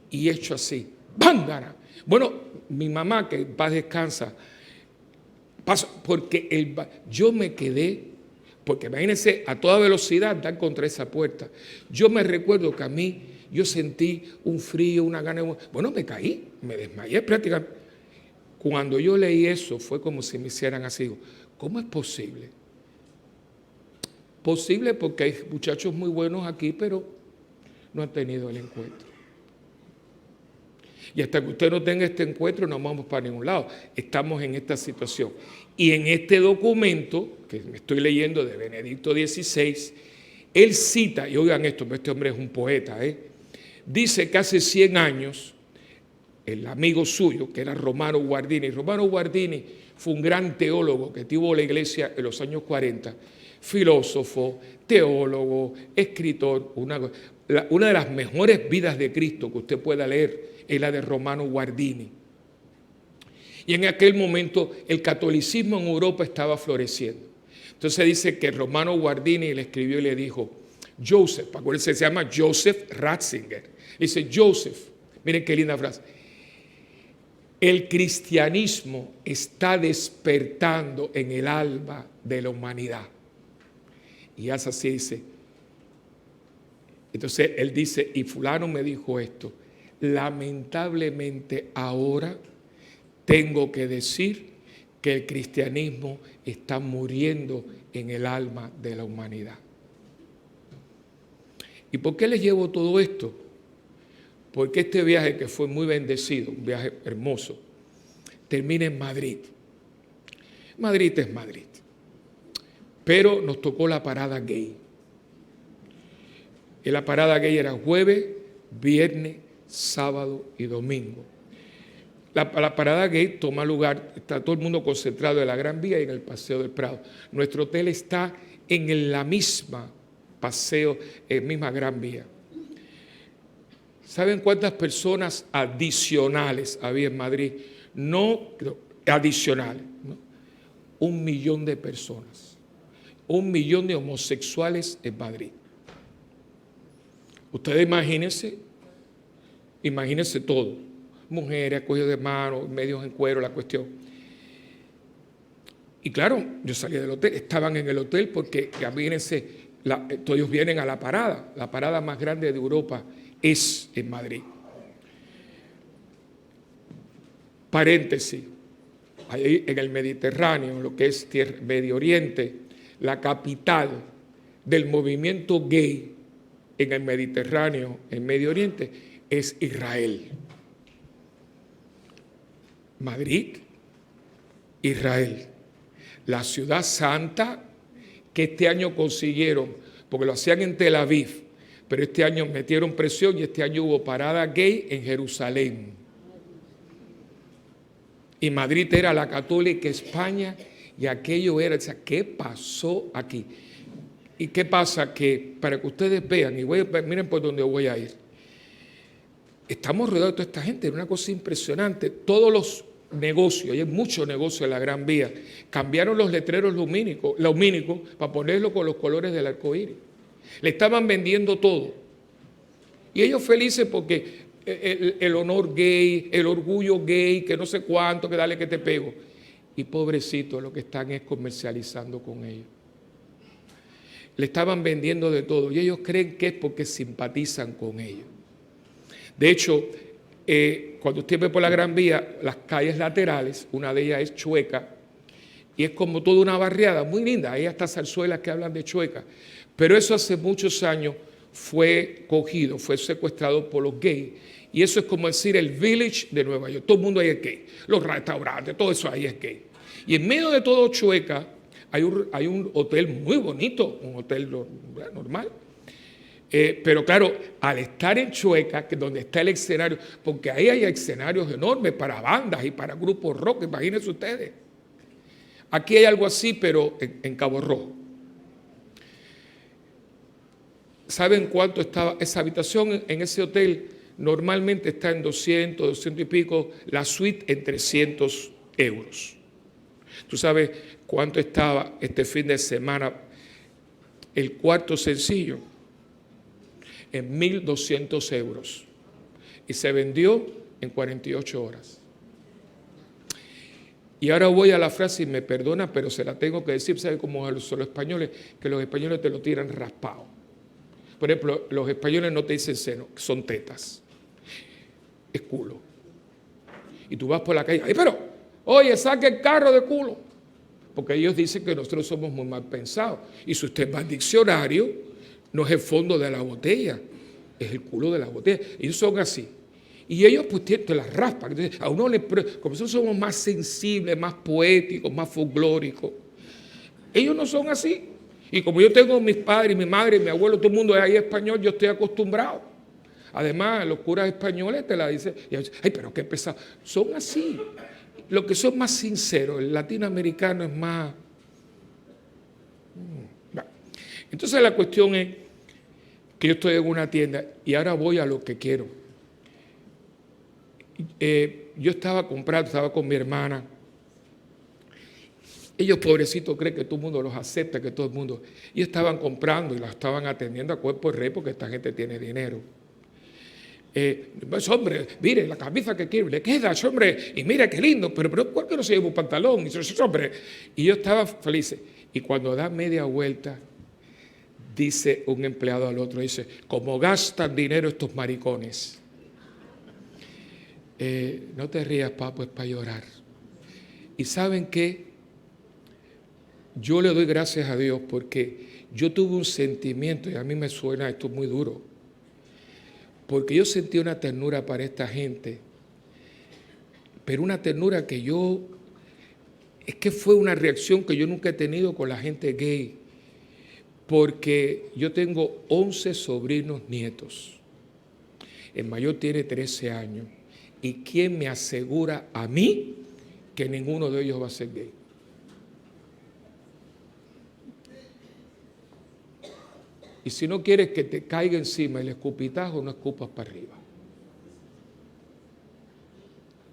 Y hecho así, ¡bángara! Bueno, mi mamá, que en paz descansa, pasó, porque yo me quedé, porque imagínense, a toda velocidad dar contra esa puerta. Yo me recuerdo que a mí yo sentí un frío, una gana. Bueno, me caí, me desmayé prácticamente. Cuando yo leí eso, fue como si me hicieran así. ¿Cómo es posible? Posible porque hay muchachos muy buenos aquí, pero no han tenido el encuentro. Y hasta que usted no tenga este encuentro, no vamos para ningún lado. Estamos en esta situación. Y en este documento, que me estoy leyendo de Benedicto XVI, él cita, y oigan esto, este hombre es un poeta, dice que hace 100 años, el amigo suyo, que era Romano Guardini fue un gran teólogo que tuvo la iglesia en los años 40, filósofo, teólogo, escritor, una de las mejores vidas de Cristo que usted pueda leer es la de Romano Guardini. Y en aquel momento el catolicismo en Europa estaba floreciendo. Entonces dice que Romano Guardini le escribió y le dijo, Joseph, acuérdense, se llama Joseph Ratzinger. Dice, Joseph, miren qué linda frase, el cristianismo está despertando en el alma de la humanidad. Y hace así, dice. Entonces él dice, y fulano me dijo esto, lamentablemente ahora tengo que decir que el cristianismo está muriendo en el alma de la humanidad. ¿Y por qué les llevo todo esto? Porque este viaje que fue muy bendecido, un viaje hermoso, termina en Madrid. Madrid es Madrid. Pero nos tocó la parada gay. Y la parada gay era jueves, viernes, sábado y domingo. La parada gay toma lugar, está todo el mundo concentrado en la Gran Vía y en el Paseo del Prado. Nuestro hotel está en la misma paseo, misma Gran Vía. ¿Saben cuántas personas adicionales había en Madrid? No adicionales, ¿no? 1 millón de personas. 1 millón de homosexuales en Madrid. Ustedes imagínense todo. Mujeres, acogidos de mano, medios en cuero, la cuestión. Y claro, yo salí del hotel, estaban en el hotel porque, todos vienen a la parada más grande de Europa es en Madrid. Paréntesis, ahí en el Mediterráneo, lo que es Medio Oriente, la capital del movimiento gay en el Mediterráneo, en Medio Oriente, es Israel. Madrid, Israel, la ciudad santa que este año consiguieron, porque lo hacían en Tel Aviv, pero este año metieron presión y este año hubo parada gay en Jerusalén. Y Madrid era la católica España y aquello era, o sea, ¿qué pasó aquí? ¿Y qué pasa? Que para que ustedes vean, y miren por dónde voy a ir, estamos rodeados de toda esta gente, es una cosa impresionante. Todos los negocios, hay muchos negocios en la Gran Vía, cambiaron los letreros lumínicos para ponerlo con los colores del arco iris. Le estaban vendiendo todo. Y ellos felices porque el honor gay, el orgullo gay, que no sé cuánto, que dale que te pego. Y pobrecitos, lo que están es comercializando con ellos. Le estaban vendiendo de todo y ellos creen que es porque simpatizan con ellos. De hecho, cuando usted ve por la Gran Vía, las calles laterales, una de ellas es Chueca, y es como toda una barriada muy linda, hay hasta zarzuelas que hablan de Chueca, pero eso hace muchos años fue cogido, fue secuestrado por los gays, y eso es como decir el Village de Nueva York, todo el mundo ahí es gay, los restaurantes, todo eso ahí es gay. Y en medio de todo Chueca hay un hotel muy bonito, un hotel normal. Pero claro, al estar en Chueca, que es donde está el escenario, porque ahí hay escenarios enormes para bandas y para grupos rock, imagínense ustedes. Aquí hay algo así, pero en Cabo Rojo. ¿Saben cuánto estaba? Esa habitación en ese hotel normalmente está en 200, 200 y pico, la suite en 300 euros. ¿Tú sabes cuánto estaba este fin de semana el cuarto sencillo? En 1.200 euros. Y se vendió en 48 horas. Y ahora voy a la frase y me perdona, pero se la tengo que decir. ¿Sabe cómo son los españoles? Que los españoles te lo tiran raspado. Por ejemplo, los españoles no te dicen seno, son tetas. Es culo. Y tú vas por la calle, ¡ay, pero! Oye, saque el carro de culo. Porque ellos dicen que nosotros somos muy mal pensados. Y si usted va al diccionario, no es el fondo de la botella, es el culo de la botella. Ellos son así. Y ellos pues te las raspan. Entonces, a uno como nosotros somos más sensibles, más poéticos, más folclóricos. Ellos no son así. Y como yo tengo mis padres, mi madre, mi abuelo, todo el mundo es ahí español, yo estoy acostumbrado. Además, los curas españoles te la dicen, y dicen, ay, pero qué pesado. Son así. Los que son más sinceros, el latinoamericano es más... Entonces la cuestión es que yo estoy en una tienda y ahora voy a lo que quiero. Yo estaba comprando, estaba con mi hermana. Ellos, pobrecitos, creen que todo el mundo los acepta, que todo el mundo... Y estaban comprando y la estaban atendiendo a cuerpo y rey porque esta gente tiene dinero. Pues hombre, mire la camisa que quiere, le queda, hombre, y mira qué lindo, pero ¿por qué no se lleva un pantalón? Y dice, hombre, y yo estaba feliz. Y cuando da media vuelta, dice un empleado al otro, dice, ¿cómo gastan dinero estos maricones? No te rías, papo, es para llorar. ¿Y saben qué? Yo le doy gracias a Dios porque yo tuve un sentimiento, y a mí me suena esto muy duro, porque yo sentí una ternura para esta gente, pero una ternura que es que fue una reacción que yo nunca he tenido con la gente gay, porque yo tengo 11 sobrinos nietos, el mayor tiene 13 años, y ¿quién me asegura a mí que ninguno de ellos va a ser gay? Y si no quieres que te caiga encima el escupitajo, no escupas para arriba.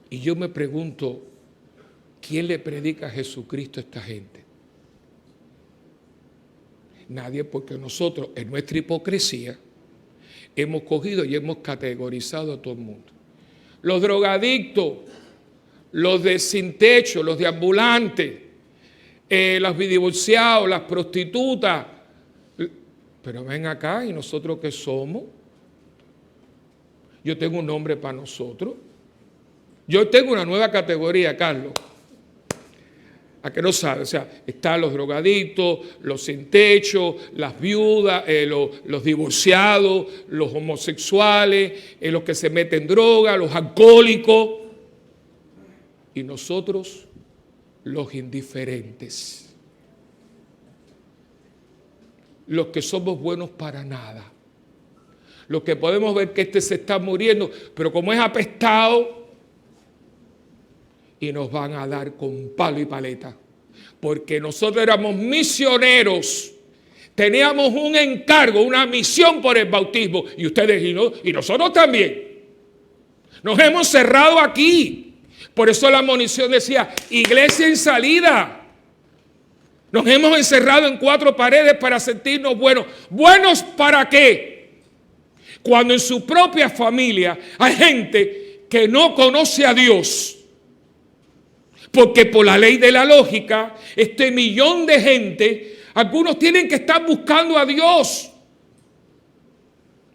Y yo me pregunto, ¿quién le predica a Jesucristo a esta gente? Nadie, porque nosotros en nuestra hipocresía hemos cogido y hemos categorizado a todo el mundo. Los drogadictos, los de sin techo, los de ambulantes, los divorciados, las prostitutas. Pero ven acá, ¿y nosotros qué somos? Yo tengo un nombre para nosotros. Yo tengo una nueva categoría, Carlos. ¿A qué no sabe? O sea, están los drogadictos, los sin techo, las viudas, los divorciados, los homosexuales, los que se meten droga, los alcohólicos. Y nosotros, los indiferentes. Los que somos buenos para nada. Los que podemos ver que este se está muriendo, pero como es apestado, y nos van a dar con palo y paleta. Porque nosotros éramos misioneros, teníamos un encargo, una misión por el bautismo, y ustedes y nosotros también. Nos hemos cerrado aquí. Por eso la admonición decía, iglesia en salida. Nos hemos encerrado en 4 paredes para sentirnos buenos. ¿Buenos para qué? Cuando en su propia familia hay gente que no conoce a Dios. Porque por la ley de la lógica, este millón de gente, algunos tienen que estar buscando a Dios.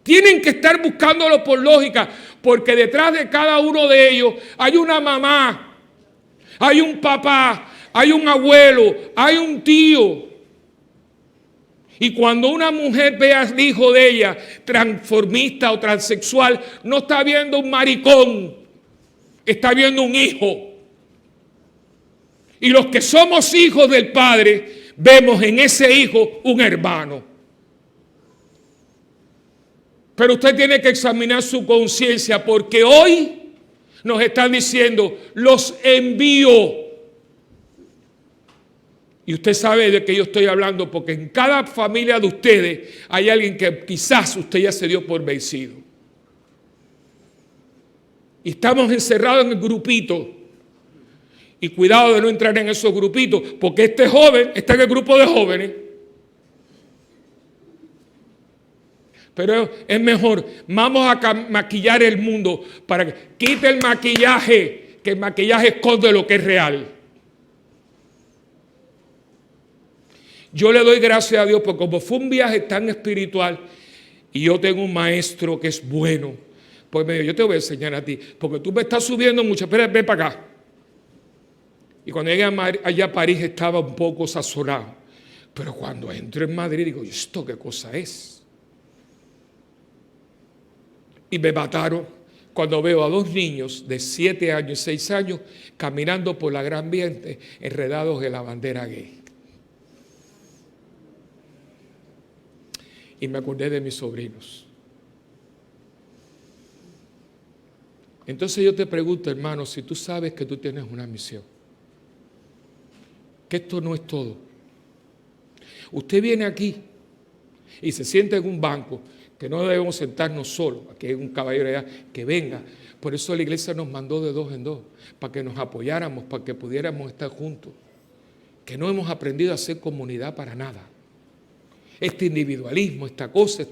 Tienen que estar buscándolo por lógica, porque detrás de cada uno de ellos hay una mamá, hay un papá, hay un abuelo, hay un tío. Y cuando una mujer ve al hijo de ella, transformista o transexual, no está viendo un maricón, está viendo un hijo. Y los que somos hijos del Padre, vemos en ese hijo un hermano. Pero usted tiene que examinar su conciencia, porque hoy nos están diciendo, los envío. Y usted sabe de qué yo estoy hablando, porque en cada familia de ustedes hay alguien que quizás usted ya se dio por vencido. Y estamos encerrados en el grupito. Y cuidado de no entrar en esos grupitos, porque este joven está en el grupo de jóvenes. Pero es mejor, vamos a maquillar el mundo para que quite el maquillaje, que el maquillaje esconde lo que es real. Yo le doy gracias a Dios porque como fue un viaje tan espiritual, Y yo tengo un maestro que es bueno. Pues me dijo, yo te voy a enseñar a ti, porque tú me estás subiendo mucho. Espera, ven para acá. Y cuando llegué allá a París estaba un poco sazonado. Pero cuando entro en Madrid digo, ¿esto qué cosa es? Y me mataron cuando veo a dos niños de 7 años y 6 años caminando por la Gran Vía enredados en la bandera gay. Y me acordé de mis sobrinos. Entonces yo te pregunto, hermano, si tú sabes que tú tienes una misión, que esto no es todo. Usted viene aquí y se sienta en un banco, que no debemos sentarnos solos, aquí hay un caballero allá, que venga. Por eso la iglesia nos mandó de 2 en 2, para que nos apoyáramos, para que pudiéramos estar juntos. Que no hemos aprendido a hacer comunidad para nada. Este individualismo, esta cosa,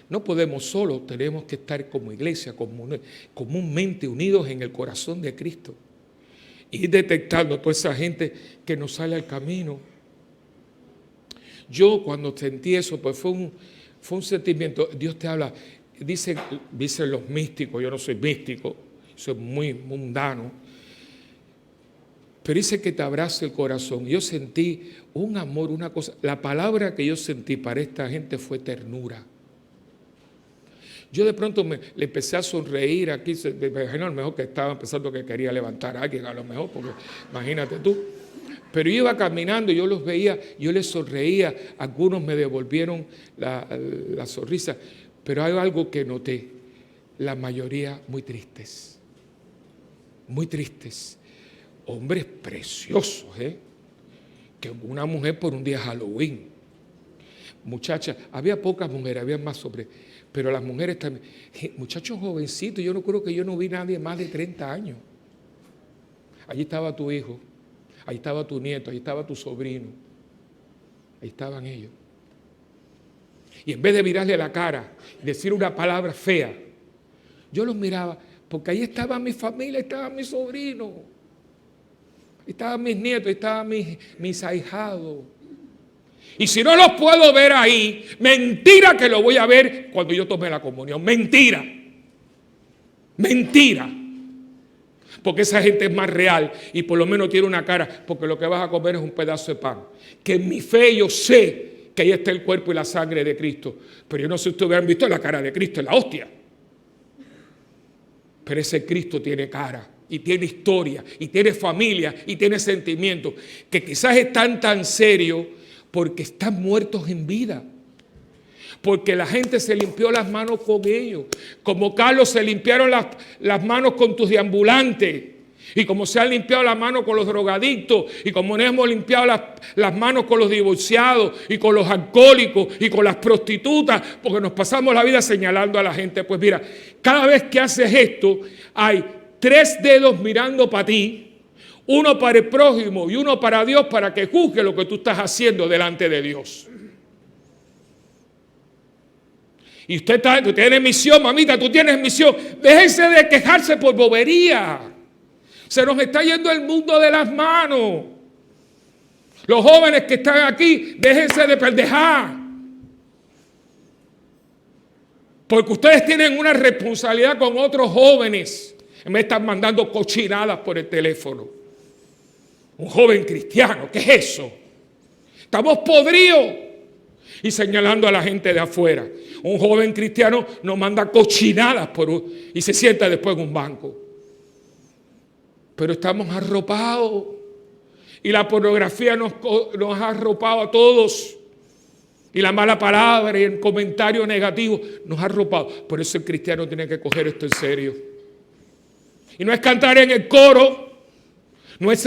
no podemos solos, tenemos que estar como iglesia, comúnmente unidos en el corazón de Cristo. Ir detectando a toda esa gente que nos sale al camino. Yo cuando sentí eso, pues fue un sentimiento. Dios te habla, dicen los místicos, yo no soy místico, soy muy mundano, pero dice que te abraza el corazón. Yo sentí un amor, una cosa. La palabra que yo sentí para esta gente fue ternura. Yo de pronto le empecé a sonreír aquí, me imagino a lo mejor que estaba pensando que quería levantar a alguien, a lo mejor, porque imagínate tú. Pero yo iba caminando, yo los veía, yo les sonreía, algunos me devolvieron la sonrisa, pero hay algo que noté, la mayoría muy tristes, hombres preciosos, que una mujer por un día Halloween, muchachas, había pocas mujeres, había más hombres, pero las mujeres también, muchachos jovencitos, yo no creo que yo no vi nadie más de 30 años. Allí estaba tu hijo, ahí estaba tu nieto, ahí estaba tu sobrino, ahí estaban ellos. Y en vez de mirarle a la cara, decir una palabra fea, yo los miraba, porque ahí estaba mi familia, ahí estaba mi sobrino, ahí estaban mis nietos, ahí estaban mis ahijados. Y si no los puedo ver ahí, mentira que lo voy a ver cuando yo tome la comunión. Mentira. Porque esa gente es más real y por lo menos tiene una cara, porque lo que vas a comer es un pedazo de pan. Que en mi fe yo sé que ahí está el cuerpo y la sangre de Cristo. Pero yo no sé si ustedes han visto la cara de Cristo, en la hostia. Pero ese Cristo tiene cara y tiene historia y tiene familia y tiene sentimientos que quizás están tan serios porque están muertos en vida. Porque la gente se limpió las manos con ellos. Como Carlos se limpiaron las manos con tus deambulantes. Y como se han limpiado las manos con los drogadictos. Y como nos hemos limpiado las manos con los divorciados. Y con los alcohólicos. Y con las prostitutas. Porque nos pasamos la vida señalando a la gente. Pues mira, cada vez que haces esto, hay 3 dedos mirando para ti. Uno para el prójimo y uno para Dios, para que juzgue lo que tú estás haciendo delante de Dios. Y tú tienes misión, mamita, tú tienes misión. Déjense de quejarse por bobería. Se nos está yendo el mundo de las manos. Los jóvenes que están aquí, déjense de pendejar. Porque ustedes tienen una responsabilidad con otros jóvenes. Me están mandando cochinadas por el teléfono. Un joven cristiano, ¿qué es eso? Estamos podridos. Y señalando a la gente de afuera. Un joven cristiano nos manda cochinadas y se sienta después en un banco. Pero estamos arropados. Y la pornografía nos ha arropado a todos. Y la mala palabra y el comentario negativo nos ha arropado. Por eso el cristiano tiene que coger esto en serio. Y no es cantar en el coro. No es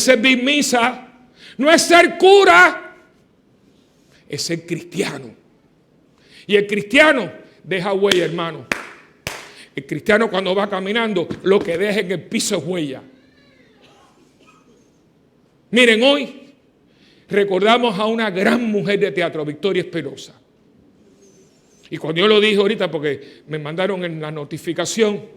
servir misa, no es ser cura, es ser cristiano. Y el cristiano deja huella, hermano. El cristiano cuando va caminando, lo que deja en el piso es huella. Miren, hoy recordamos a una gran mujer de teatro, Victoria Espinosa. Y cuando yo lo dije ahorita, porque me mandaron en la notificación,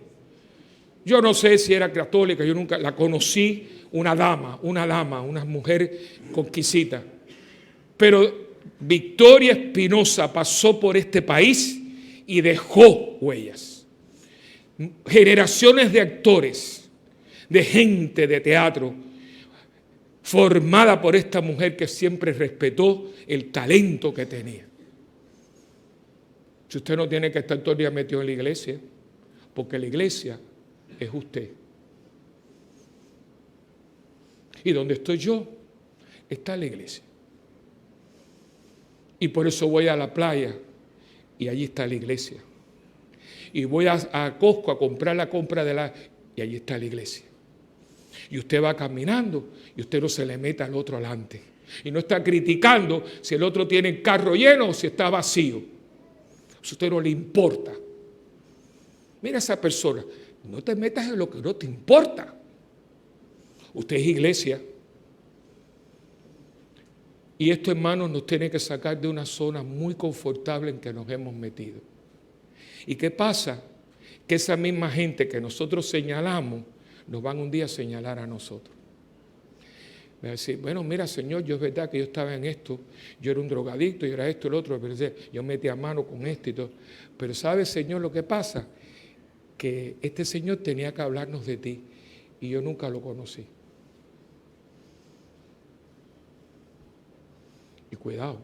yo no sé si era católica, yo nunca la conocí, una dama, una mujer conquisita. Pero Victoria Espinosa pasó por este país y dejó huellas. Generaciones de actores, de gente de teatro, formada por esta mujer que siempre respetó el talento que tenía. Si usted no tiene que estar todo el día metido en la iglesia, porque la iglesia es usted. Y donde estoy yo, está la iglesia. Y por eso voy a la playa y allí está la iglesia. Y voy a Costco a comprar la compra y allí está la iglesia. Y usted va caminando y usted no se le meta al otro adelante. Y no está criticando si el otro tiene el carro lleno o si está vacío. Si a usted no le importa. Mira a esa persona, no te metas en lo que no te importa. Usted es iglesia. Y esto, hermanos, nos tiene que sacar de una zona muy confortable en que nos hemos metido. ¿Y qué pasa? Que esa misma gente que nosotros señalamos, nos van un día a señalar a nosotros. Me va a decir, bueno, mira, Señor, yo es verdad que yo estaba en esto, yo era un drogadicto, yo era esto, el otro, pero yo metía mano con esto y todo. Pero ¿sabes, Señor, lo que pasa? Que este Señor tenía que hablarnos de ti y yo nunca lo conocí. Y cuidado,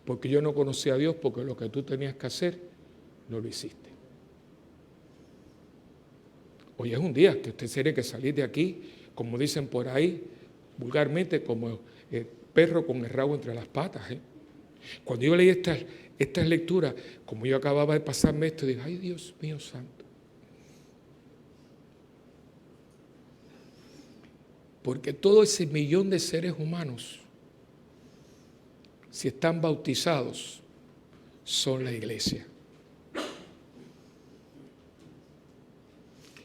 porque yo no conocí a Dios porque lo que tú tenías que hacer, no lo hiciste. Hoy es un día que usted tiene que salir de aquí, como dicen por ahí, vulgarmente, como el perro con el rabo entre las patas. Cuando yo leí estas lecturas, como yo acababa de pasarme esto, dije, ay, Dios mío santo. Porque todo ese millón de seres humanos, si están bautizados, son la iglesia.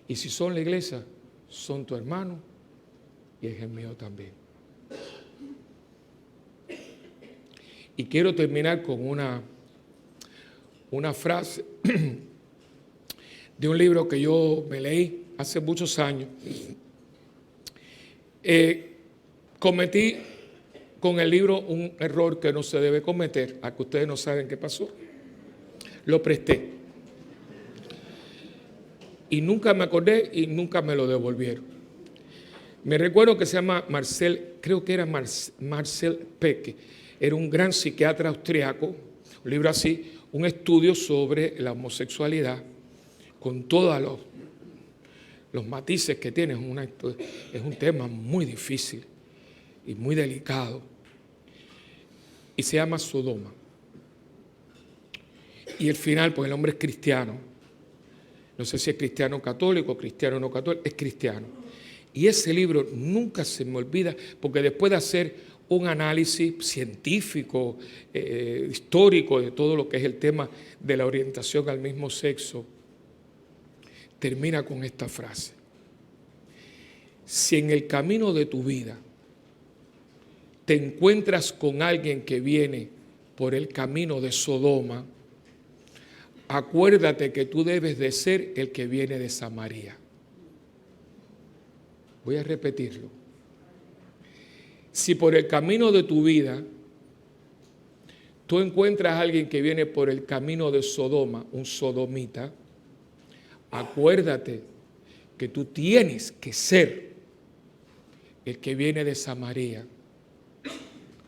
Y si son la iglesia, son tu hermano y es el mío también. Y quiero terminar con una frase de un libro que yo me leí hace muchos años. Cometí con el libro un error que no se debe cometer, a que ustedes no saben qué pasó. Lo presté. Y nunca me acordé y nunca me lo devolvieron. Me recuerdo que se llama creo que era Marcel Pecke. Era un gran psiquiatra austriaco, un libro así, un estudio sobre la homosexualidad, con todos los matices que tiene. Es un tema muy difícil y muy delicado. Y se llama Sodoma. Y el final, pues el hombre es cristiano. No sé si es cristiano católico, cristiano no católico, es cristiano. Y ese libro nunca se me olvida, porque después de hacer un análisis científico, histórico de todo lo que es el tema de la orientación al mismo sexo, termina con esta frase. Si en el camino de tu vida te encuentras con alguien que viene por el camino de Sodoma, acuérdate que tú debes de ser el que viene de Samaria. Voy a repetirlo. Si por el camino de tu vida tú encuentras a alguien que viene por el camino de Sodoma, un sodomita, acuérdate que tú tienes que ser el que viene de Samaria,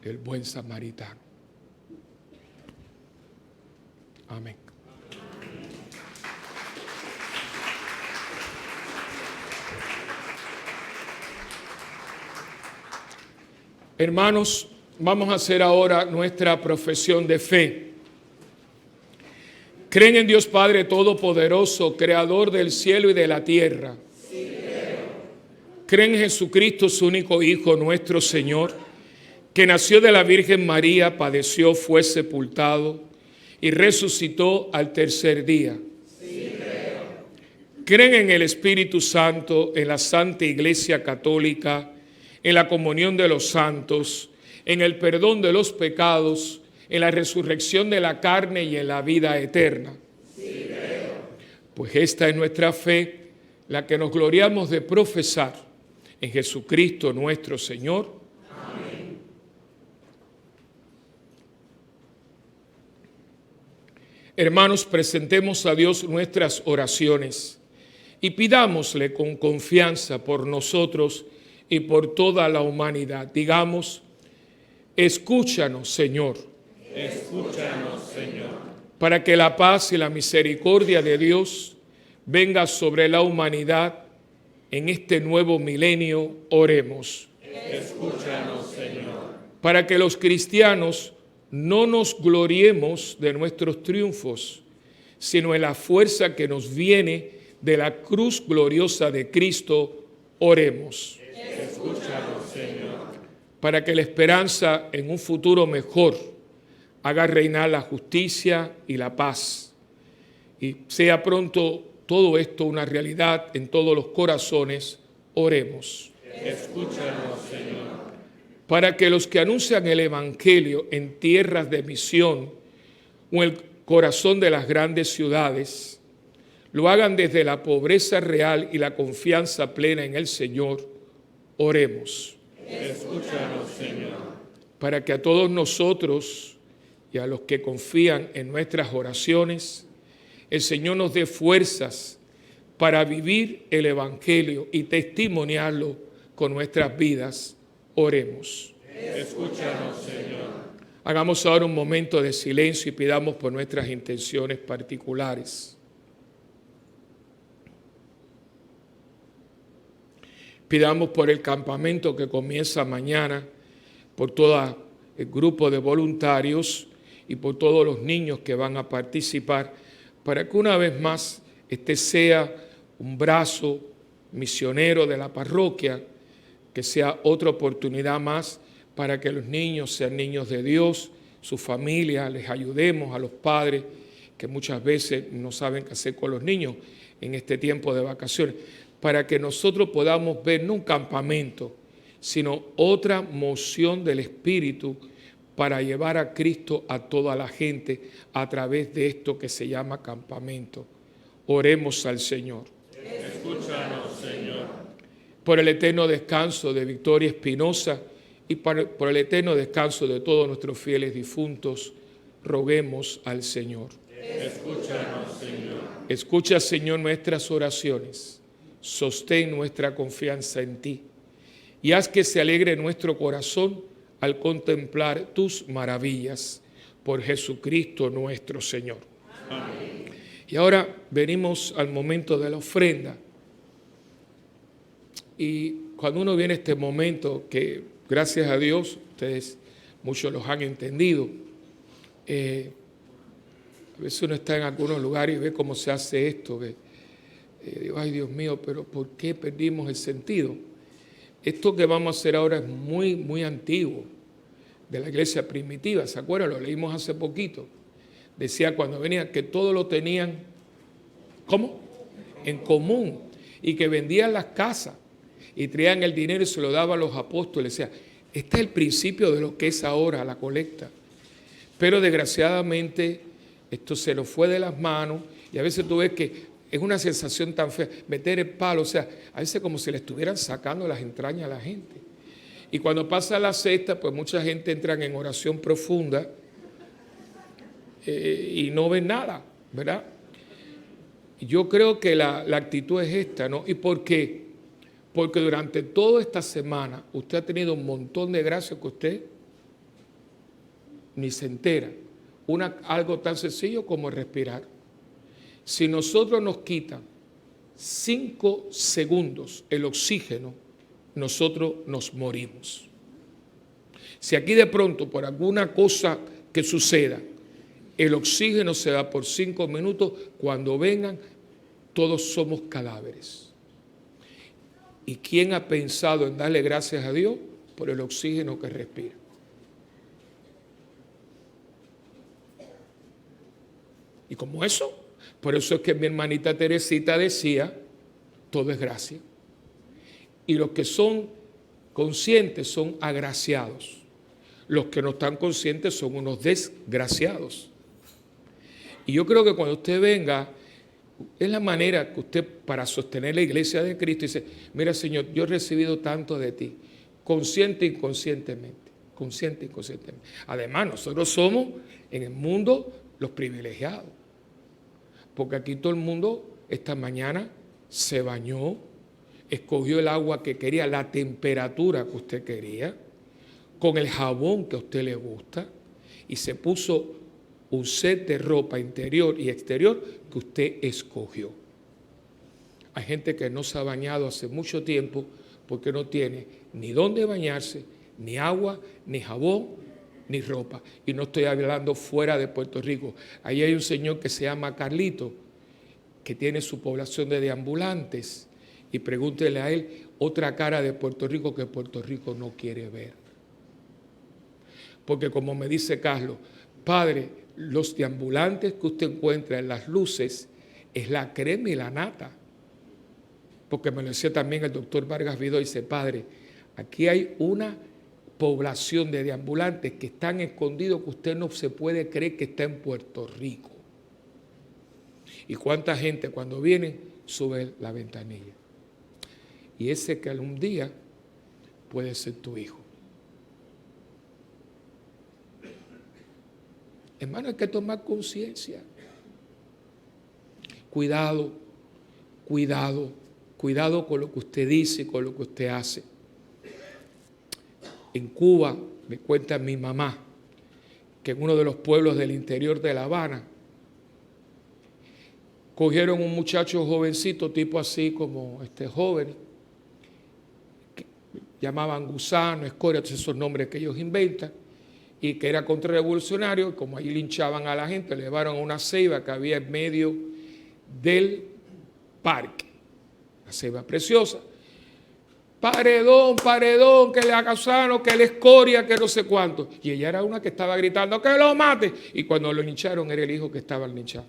el buen samaritano. Amén. Hermanos, vamos a hacer ahora nuestra profesión de fe. ¿Creen en Dios Padre Todopoderoso, Creador del cielo y de la tierra? Sí, creo. ¿Creen en Jesucristo, su único Hijo, nuestro Señor, que nació de la Virgen María, padeció, fue sepultado y resucitó al tercer día? Sí, creo. ¿Creen en el Espíritu Santo, en la Santa Iglesia Católica, en la comunión de los santos, en el perdón de los pecados, en la resurrección de la carne y en la vida eterna? Sí, creo. Pues esta es nuestra fe, la que nos gloriamos de profesar en Jesucristo nuestro Señor. Amén. Hermanos, presentemos a Dios nuestras oraciones y pidámosle con confianza por nosotros y por toda la humanidad. Digamos: escúchanos, Señor. Escúchanos, Señor. Para que la paz y la misericordia de Dios venga sobre la humanidad en este nuevo milenio, oremos. Escúchanos, Señor. Para que los cristianos no nos gloriemos de nuestros triunfos, sino en la fuerza que nos viene de la cruz gloriosa de Cristo, oremos. Escúchanos, Señor. Para que la esperanza en un futuro mejor haga reinar la justicia y la paz, y sea pronto todo esto una realidad en todos los corazones, oremos. Escúchanos, Señor. Para que los que anuncian el Evangelio en tierras de misión o en el corazón de las grandes ciudades, lo hagan desde la pobreza real y la confianza plena en el Señor, oremos. Escúchanos, Señor. Para que a todos nosotros y a los que confían en nuestras oraciones, el Señor nos dé fuerzas para vivir el Evangelio y testimoniarlo con nuestras vidas. Oremos. Escúchanos, Señor. Hagamos ahora un momento de silencio y pidamos por nuestras intenciones particulares. Pidamos por el campamento que comienza mañana, por todo el grupo de voluntarios y por todos los niños que van a participar, para que una vez más este sea un brazo misionero de la parroquia, que sea otra oportunidad más para que los niños sean niños de Dios, su familia, les ayudemos a los padres que muchas veces no saben qué hacer con los niños en este tiempo de vacaciones, para que nosotros podamos ver no un campamento, sino otra moción del Espíritu para llevar a Cristo a toda la gente a través de esto que se llama campamento. Oremos al Señor. Escúchanos, Señor. Por el eterno descanso de Victoria Espinosa y por el eterno descanso de todos nuestros fieles difuntos, roguemos al Señor. Escúchanos, Señor. Escucha, Señor, nuestras oraciones, sostén nuestra confianza en ti y haz que se alegre nuestro corazón al contemplar tus maravillas, por Jesucristo nuestro Señor. Amén. Y ahora venimos al momento de la ofrenda. Y cuando uno viene a este momento, que gracias a Dios, ustedes muchos los han entendido, a veces uno está en algunos lugares y ve cómo se hace esto, digo, ay Dios mío, pero ¿por qué perdimos el sentido? Esto que vamos a hacer ahora es muy, muy antiguo, de la iglesia primitiva, ¿se acuerdan? Lo leímos hace poquito. Decía cuando venía que todo lo tenían, ¿cómo? En común, y que vendían las casas y traían el dinero y se lo daban a los apóstoles. Decía, este es el principio de lo que es ahora la colecta. Pero desgraciadamente esto se nos fue de las manos y a veces tú ves que es una sensación tan fea, meter el palo, o sea, a veces como si le estuvieran sacando las entrañas a la gente. Y cuando pasa la cesta, pues mucha gente entra en oración profunda y no ven nada, ¿verdad? Yo creo que la actitud es esta, ¿no? ¿Y por qué? Porque durante toda esta semana usted ha tenido un montón de gracias que usted ni se entera. Algo tan sencillo como respirar. Si nosotros nos quitan 5 segundos el oxígeno, nosotros nos morimos. Si aquí de pronto, por alguna cosa que suceda, el oxígeno se da por 5 minutos, cuando vengan, todos somos cadáveres. ¿Y quién ha pensado en darle gracias a Dios por el oxígeno que respira? Y como eso, por eso es que mi hermanita Teresita decía, todo es gracia. Y los que son conscientes son agraciados. Los que no están conscientes son unos desgraciados. Y yo creo que cuando usted venga, es la manera que usted, para sostener la iglesia de Cristo, dice, mira Señor, yo he recibido tanto de ti, consciente e inconscientemente, consciente e inconscientemente. Además, nosotros somos en el mundo los privilegiados. porque aquí todo el mundo esta mañana se bañó, escogió el agua que quería, la temperatura que usted quería, con el jabón que a usted le gusta, y se puso un set de ropa interior y exterior que usted escogió. Hay gente que no se ha bañado hace mucho tiempo porque no tiene ni dónde bañarse, ni agua, ni jabón, ni ropa. Y no estoy hablando fuera de Puerto Rico. Ahí hay un señor que se llama Carlito, que tiene su población de deambulantes. Y pregúntele a él otra cara de Puerto Rico que Puerto Rico no quiere ver. Porque como me dice Carlos, padre, los deambulantes que usted encuentra en las luces es la crema y la nata. Porque me lo decía también el doctor Vargas Vidó, dice, padre, aquí hay una población de deambulantes que están escondidos que usted no se puede creer que está en Puerto Rico. Y cuánta gente cuando viene sube la ventanilla. Y ese que algún día puede ser tu hijo. Hermano, hay que tomar conciencia. Cuidado, cuidado, cuidado con lo que usted dice y con lo que usted hace. En Cuba, me cuenta mi mamá, que en uno de los pueblos del interior de La Habana, cogieron un muchacho jovencito, tipo así como este joven, que llamaban gusano, escoria, todos esos nombres que ellos inventan, y que era contrarrevolucionario, y como ahí linchaban a la gente, le llevaron a una ceiba que había en medio del parque, una ceiba preciosa. Paredón, paredón, que le acusaron, que le escoria, que no sé cuánto. Y ella era una que estaba gritando, que lo mate. Y cuando lo lincharon era el hijo que estaba linchado.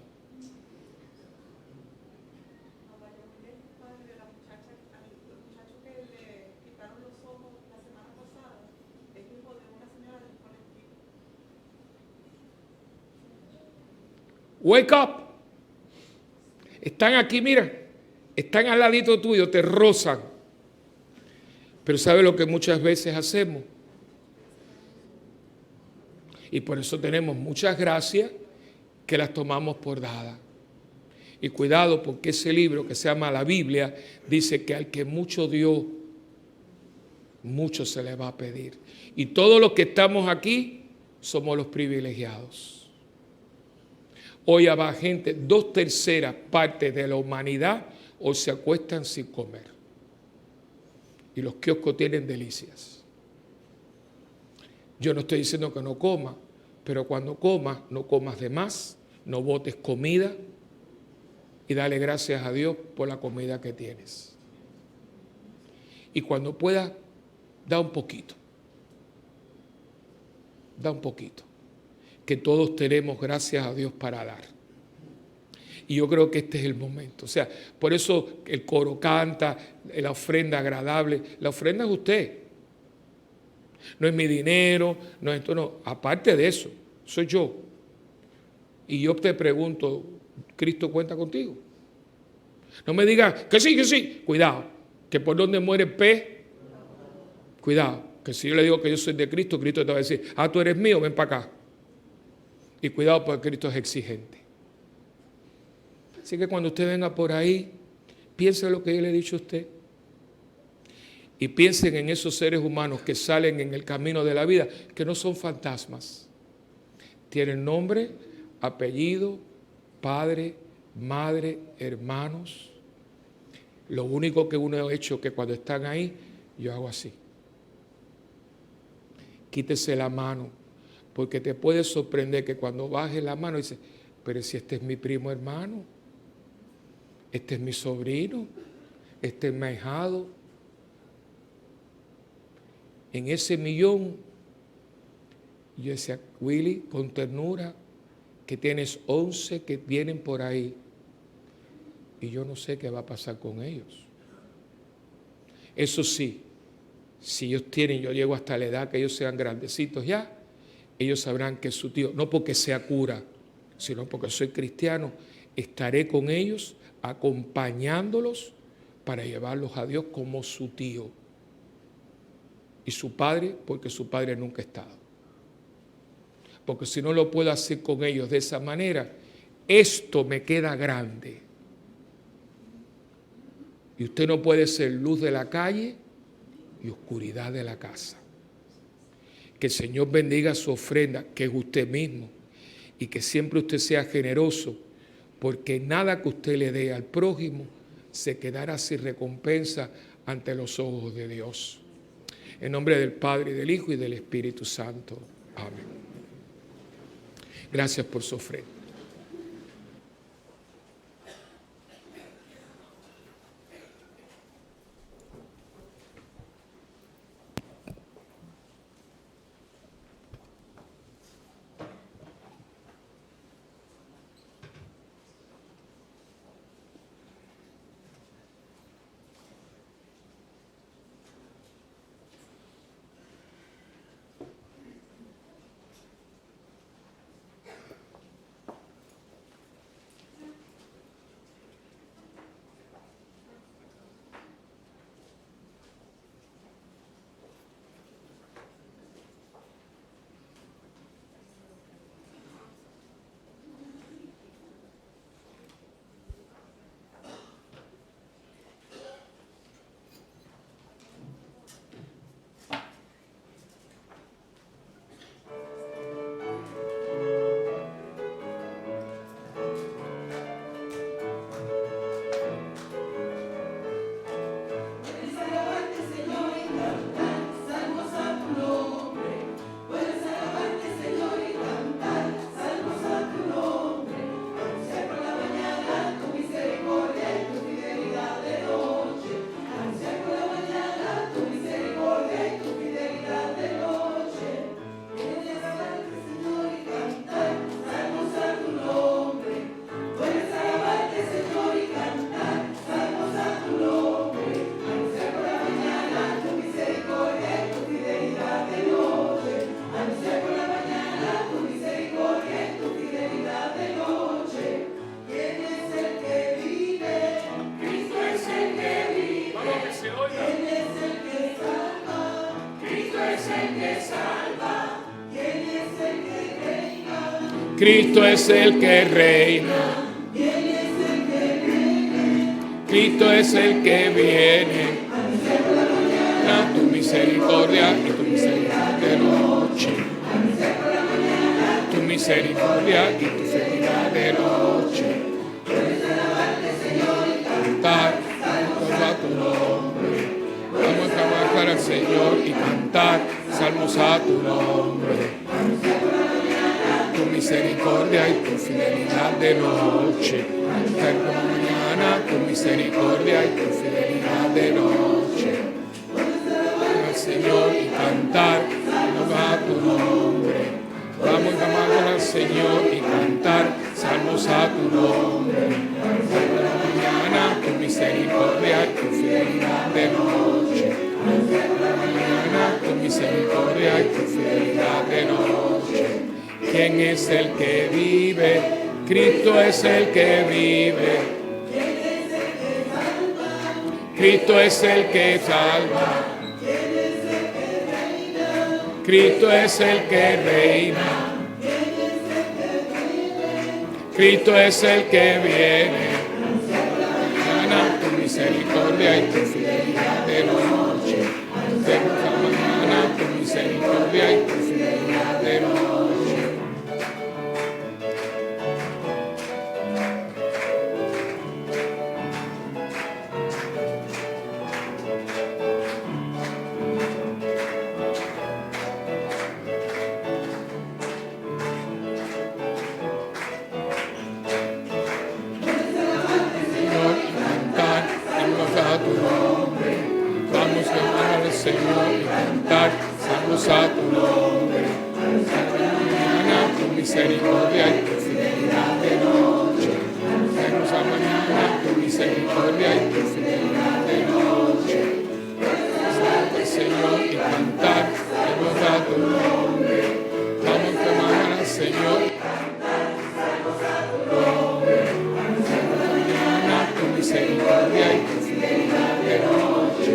Wake up. Están aquí, mira, están al ladito tuyo, te rozan. Pero ¿sabe lo que muchas veces hacemos? Y por eso tenemos muchas gracias que las tomamos por dadas. Y cuidado, porque ese libro que se llama la Biblia dice que al que mucho dio, mucho se le va a pedir. Y todos los que estamos aquí somos los privilegiados. Hoy va gente, 2/3 partes de la humanidad hoy se acuestan sin comer. Y los kioscos tienen delicias. Yo no estoy diciendo que no coma, pero cuando comas, no comas de más, no botes comida y dale gracias a Dios por la comida que tienes. Y cuando puedas, da un poquito. Da un poquito. Que todos tenemos, gracias a Dios, para dar. Y yo creo que este es el momento. O sea, por eso el coro canta, la ofrenda agradable. La ofrenda es usted. No es mi dinero, no es esto, no. Aparte de eso, soy yo. Y yo te pregunto, ¿Cristo cuenta contigo? No me digas que sí, que sí. Cuidado, que por donde muere el pez, cuidado, que si yo le digo que yo soy de Cristo, Cristo te va a decir, ah, tú eres mío, ven para acá. Y cuidado porque Cristo es exigente. Así que cuando usted venga por ahí, piense lo que yo le he dicho a usted. Y piensen en esos seres humanos que salen en el camino de la vida, que no son fantasmas. Tienen nombre, apellido, padre, madre, hermanos. Lo único que uno ha hecho es que cuando están ahí, yo hago así. Quítese la mano, porque te puede sorprender que cuando bajes la mano dices, pero si este es mi primo hermano, este es mi sobrino, este es mi ahijado. En ese millón, yo decía, Willy, con ternura, que tienes 11 que vienen por ahí y yo no sé qué va a pasar con ellos. Eso sí, si ellos tienen, yo llego hasta la edad que ellos sean grandecitos ya, ellos sabrán que su tío, no porque sea cura, sino porque soy cristiano, estaré con ellos acompañándolos para llevarlos a Dios como su tío. Y su padre, porque su padre nunca ha estado. Porque si no lo puedo hacer con ellos de esa manera, esto me queda grande. Y usted no puede ser luz de la calle y oscuridad de la casa. Que el Señor bendiga su ofrenda, que es usted mismo, y que siempre usted sea generoso, porque nada que usted le dé al prójimo se quedará sin recompensa ante los ojos de Dios. En nombre del Padre, y del Hijo, y del Espíritu Santo. Amén. Gracias por su ofrenda. Cristo es el que reina. Cristo es el que viene. Tu misericordia y tu misericordia de noche. Tu misericordia y tu fidelidad de noche. Cantar a tu nombre. Vamos a trabajar al Señor y cantar salmos a tu nombre. Tu misericordia y tu fidelidad de noche. Cantar por mañana tu misericordia y tu fidelidad de noche. Al Señor y cantar a tu nombre. Vamos a llamar al Señor y cantar salmos a tu nombre. Cantar por mañana tu misericordia y tu fidelidad de noche. Cantar por mañana tu misericordia y tu fidelidad de noche. ¿Quién es el que vive? Cristo es el que vive. Cristo es el que salva. Cristo es el que reina. Cristo es el que viene. Mañana tu misericordia y tu fidelidad de noche. Mañana tu misericordia y tu fidelidad de noche. A tu nombre, mañana tu misericordia y tu fidelidad de noche. Danos a mañana tu misericordia y tu fidelidad de noche. Vamos al Señor y cantar, danos a tu nombre. Vamos a clamar al Señor y cantar, danos a tu nombre. Mañana tu misericordia y tu fidelidad de noche.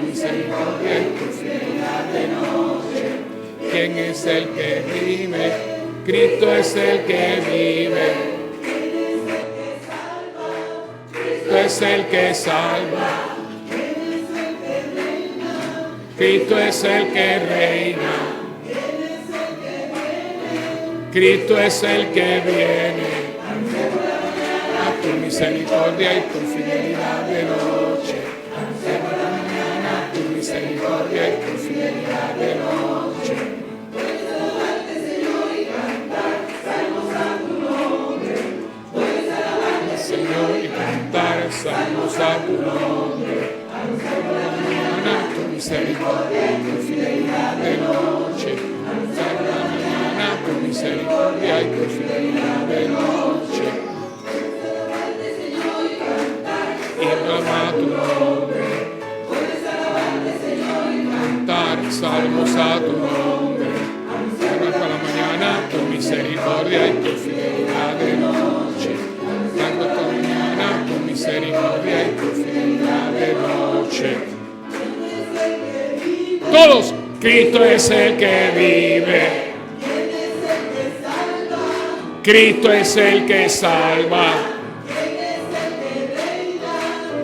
Misericordia y tu fidelidad de noche. ¿Quién es el que vive? Cristo es el que vive. Cristo es el que salva. Cristo es el que reina. Cristo es el que viene. A tu misericordia y tu fidelidad de noche. A tu misericordia y tu fidelidad de noche. Señor, y cantar salmos a tu nombre. Mañana tu misericordia y tu fidelidad de noche. Mañana tu misericordia y tu fidelidad de noche. Y clama tu nombre. Cantar salmos a tu nombre. Para la mañana tu misericordia y tu fidelidad de noche. Dando esta mañana tu misericordia y tu fidelidad de noche. Todos, Cristo es el que vive. Cristo es el que salva.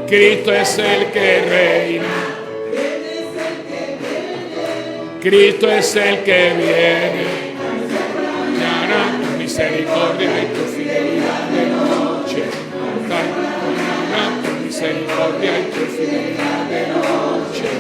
Cristo es el que reina. Cristo es el que viene. Mañana tu misericordia y tu fidelidad de noche. Mañana tu misericordia y tu fidelidad de noche.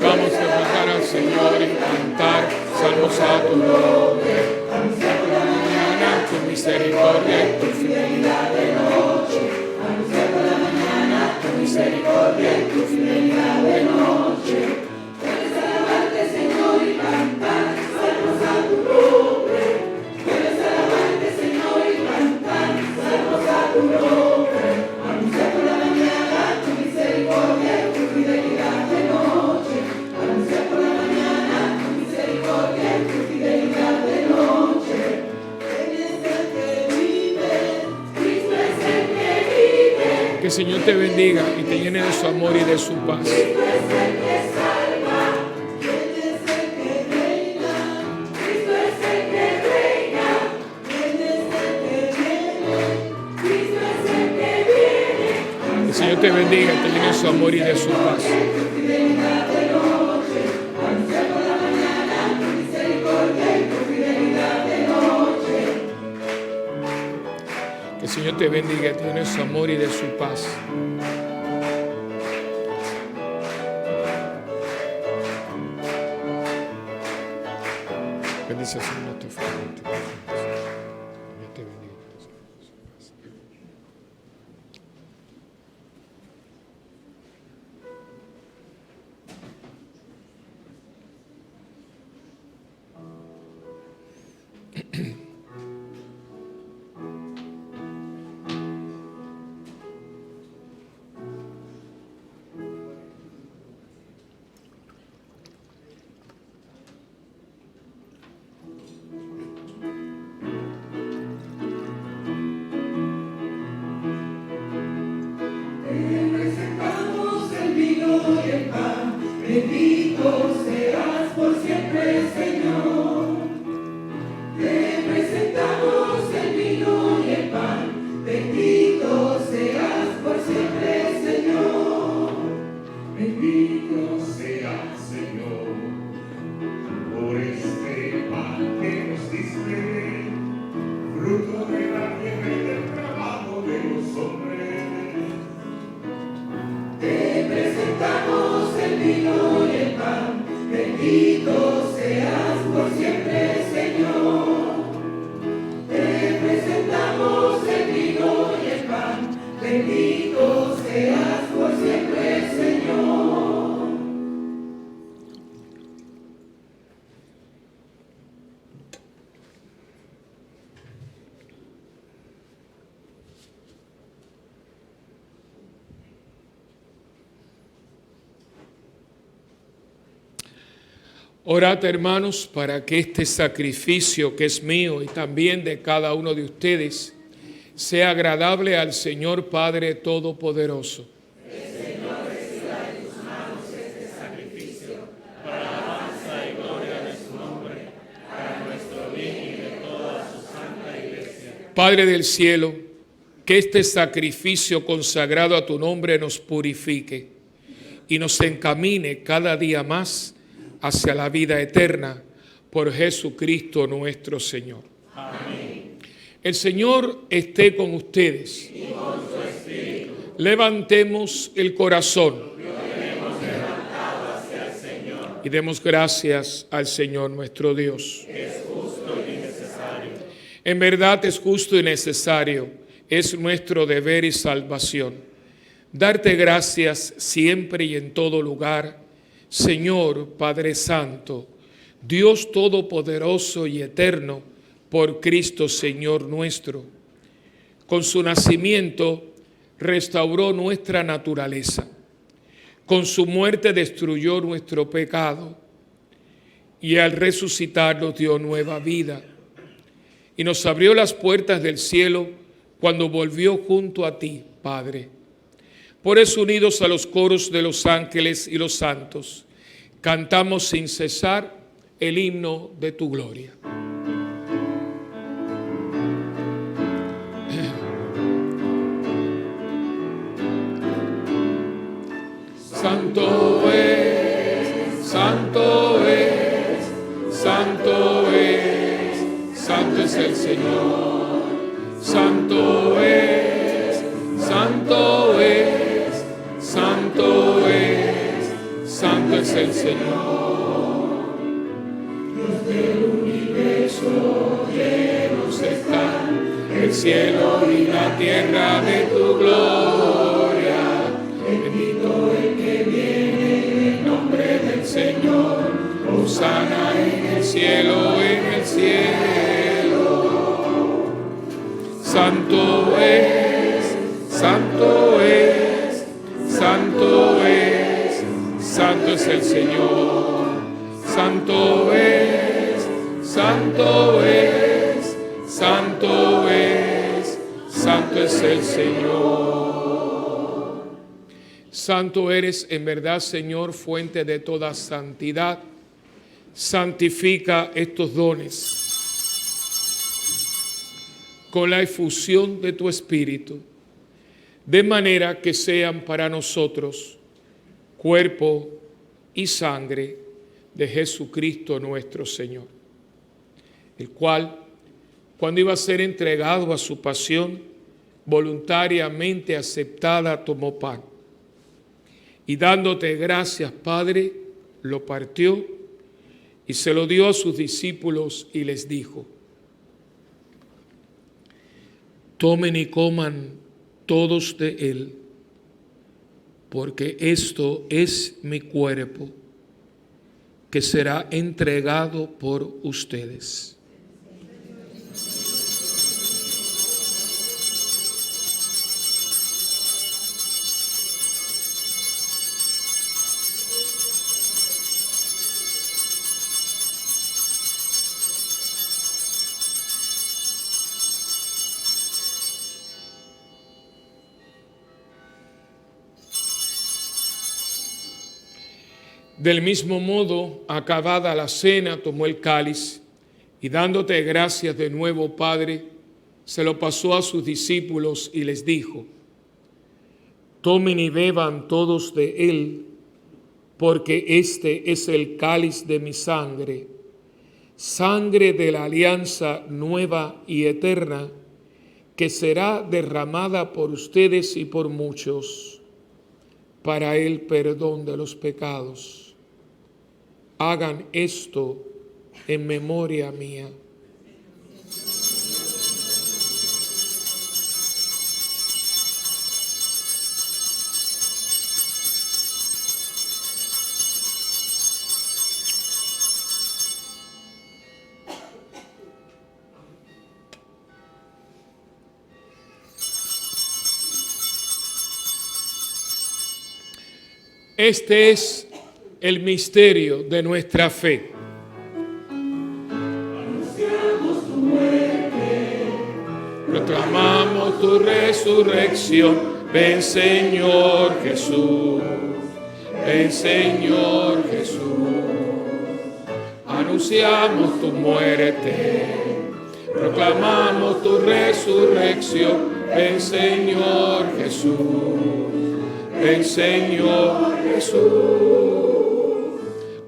Vamos a cantar al Señor y cantar salmos a tu nombre. Mañana tu misericordia y tu fidelidad de noche. Mañana tu misericordia y tu fidelidad de noche. Puedes alabarte, Señor, y cantar salmos a tu nombre. Puedes alabarte, Señor, y cantar salmos a tu nombre. Anuncia por la mañana tu misericordia y tu fidelidad de noche. Anuncia por la mañana tu misericordia y tu fidelidad de noche. Él es el que vive, Cristo es el que vive. Que el Señor te bendiga y te llene de su amor y de su paz. Cristo es el que salva, Él es el que reina. Cristo es el que reina, Él es el que viene. Cristo es el que viene. Que el Señor te bendiga y te llene de su amor y de su paz. Que el Señor te bendiga y te llene de su amor y de su paz. Bendice, Señor, tu familia. Dios te bendiga. Orad, hermanos, para que este sacrificio que es mío y también de cada uno de ustedes sea agradable al Señor Padre Todopoderoso. El Señor reciba de tus manos este sacrificio para alabanza y gloria de su nombre, para nuestro bien y de toda su santa iglesia. Padre del cielo, que este sacrificio consagrado a tu nombre nos purifique y nos encamine cada día más hacia la vida eterna por Jesucristo nuestro Señor. Amén. El Señor esté con ustedes. Y con su espíritu. Levantemos el corazón. Lo tenemos levantado hacia el Señor. Y demos gracias al Señor nuestro Dios. Es justo y necesario. En verdad es justo y necesario, es nuestro deber y salvación. Darte gracias siempre y en todo lugar, Señor Padre Santo, Dios Todopoderoso y Eterno, por Cristo Señor nuestro. Con su nacimiento restauró nuestra naturaleza. Con su muerte destruyó nuestro pecado. Y al resucitar nos dio nueva vida. Y nos abrió las puertas del cielo cuando volvió junto a ti, Padre. Por eso, unidos a los coros de los ángeles y los santos, cantamos sin cesar el himno de tu gloria. Santo es, santo es, santo es, santo es el Señor. Santo es, santo es, santo es, santo es el Señor. Dios del universo, llenos están el cielo y la tierra de tu gloria. Bendito el que viene en nombre del Señor, hosana en el cielo, en el cielo. Santo es, santo es, santo es, santo es el Señor. Santo es, santo es, santo es, santo es el Señor. Santo eres en verdad, Señor, fuente de toda santidad. Santifica estos dones con la efusión de tu Espíritu, de manera que sean para nosotros cuerpo y sangre de Jesucristo nuestro Señor, el cual, cuando iba a ser entregado a su pasión, voluntariamente aceptada, tomó pan. Y dándote gracias, Padre, lo partió y se lo dio a sus discípulos y les dijo: tomen y coman todos de él, porque esto es mi cuerpo, que será entregado por ustedes. Del mismo modo, acabada la cena, tomó el cáliz y dándote gracias de nuevo, Padre, se lo pasó a sus discípulos y les dijo: tomen y beban todos de él, porque este es el cáliz de mi sangre, sangre de la alianza nueva y eterna, que será derramada por ustedes y por muchos, para el perdón de los pecados. Hagan esto en memoria mía. Este es el misterio de nuestra fe. Anunciamos tu resurrección. Ven, Señor Jesús. Ven, Señor Jesús. Anunciamos tu muerte. Proclamamos tu resurrección. Ven, Señor Jesús. Ven, Señor Jesús.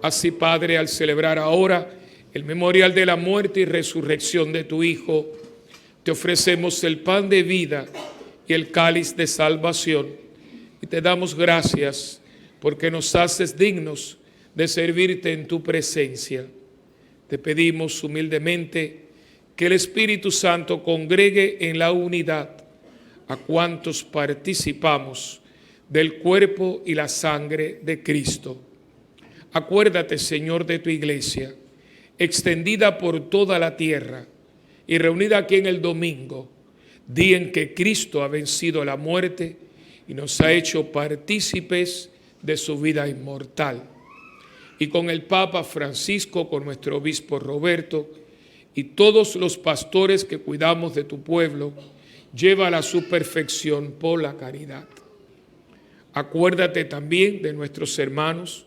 Así, Padre, al celebrar ahora el memorial de la muerte y resurrección de tu Hijo, te ofrecemos el pan de vida y el cáliz de salvación. Y te damos gracias porque nos haces dignos de servirte en tu presencia. Te pedimos humildemente que el Espíritu Santo congregue en la unidad a cuantos participamos del cuerpo y la sangre de Cristo. Acuérdate, Señor, de tu iglesia, extendida por toda la tierra y reunida aquí en el domingo, día en que Cristo ha vencido la muerte y nos ha hecho partícipes de su vida inmortal. Y con el Papa Francisco, con nuestro obispo Roberto y todos los pastores que cuidamos de tu pueblo, llévala a su perfección por la caridad. Acuérdate también de nuestros hermanos,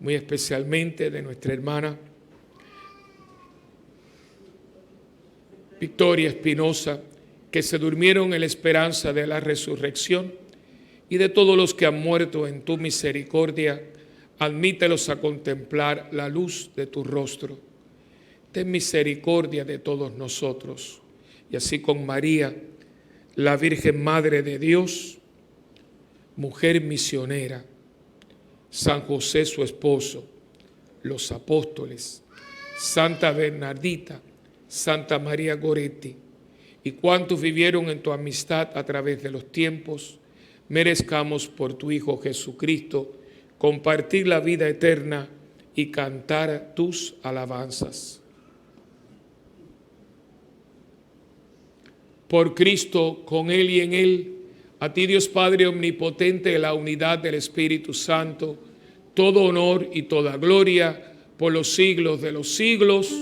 muy especialmente de nuestra hermana Victoria Espinosa, que se durmieron en la esperanza de la resurrección, y de todos los que han muerto en tu misericordia, admítelos a contemplar la luz de tu rostro. Ten misericordia de todos nosotros, y así con María, la Virgen Madre de Dios, mujer misionera, San José su esposo, los apóstoles, Santa Bernardita, Santa María Goretti, y cuantos vivieron en tu amistad a través de los tiempos, merezcamos por tu Hijo Jesucristo compartir la vida eterna y cantar tus alabanzas. Por Cristo, con Él y en Él, a ti, Dios Padre omnipotente, la unidad del Espíritu Santo, todo honor y toda gloria por los siglos de los siglos.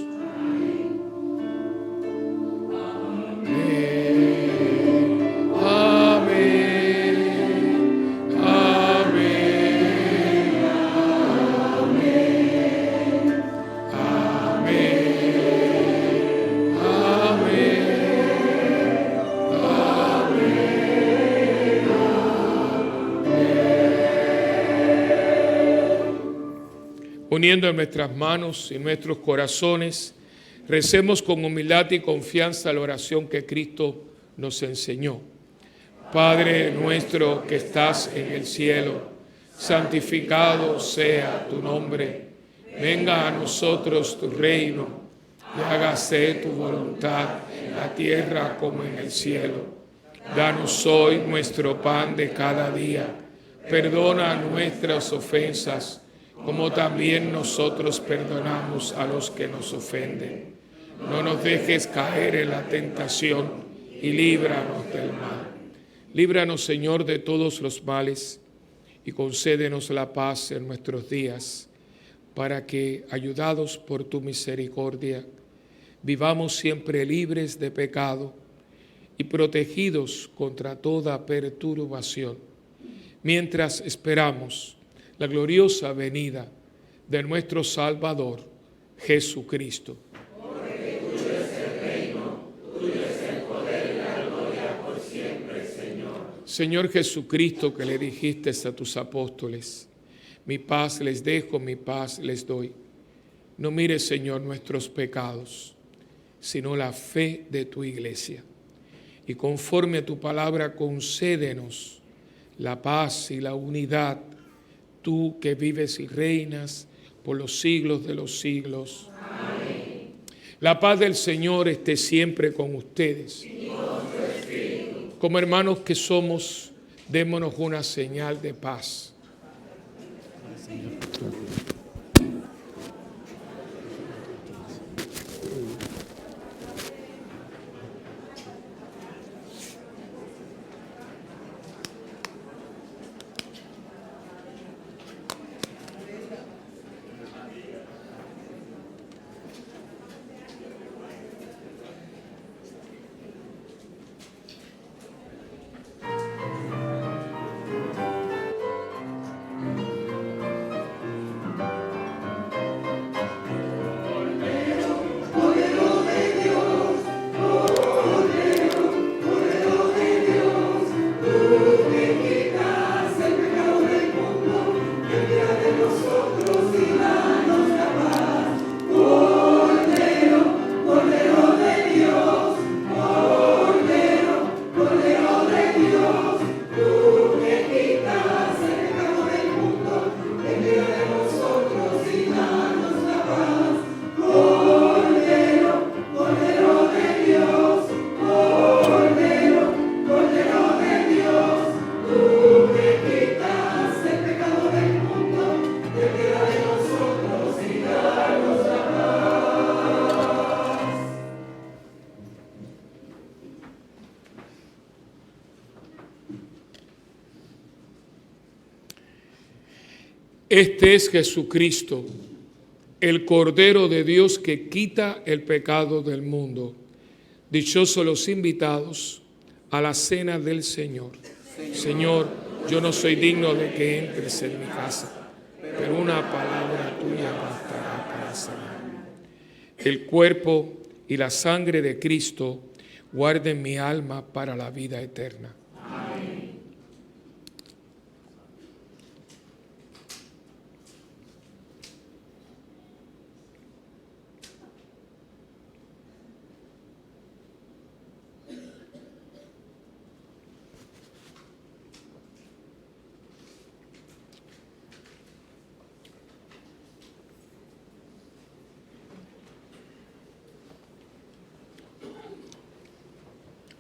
Uniendo nuestras manos y nuestros corazones, recemos con humildad y confianza la oración que Cristo nos enseñó. Padre nuestro que estás en el cielo, santificado sea tu nombre. Venga a nosotros tu reino y hágase tu voluntad en la tierra como en el cielo. Danos hoy nuestro pan de cada día. Perdona nuestras ofensas, como también nosotros perdonamos a los que nos ofenden. No nos dejes caer en la tentación y líbranos del mal. Líbranos, Señor, de todos los males y concédenos la paz en nuestros días, para que, ayudados por tu misericordia, vivamos siempre libres de pecado y protegidos contra toda perturbación, mientras esperamos la gloriosa venida de nuestro Salvador, Jesucristo. Porque tuyo es el reino, tuyo es el poder y la gloria por siempre, Señor. Señor Jesucristo, que le dijiste a tus apóstoles, mi paz les dejo, mi paz les doy. No mires, Señor, nuestros pecados, sino la fe de tu iglesia. Y conforme a tu palabra, concédenos la paz y la unidad, tú que vives y reinas por los siglos de los siglos. Amén. La paz del Señor esté siempre con ustedes. Y con tu espíritu. Como hermanos que somos, démonos una señal de paz. Este es Jesucristo, el Cordero de Dios que quita el pecado del mundo. Dichosos los invitados a la cena del Señor. Señor, yo no soy digno de que entres en mi casa, pero una palabra tuya bastará para sanarme. El cuerpo y la sangre de Cristo guarden mi alma para la vida eterna.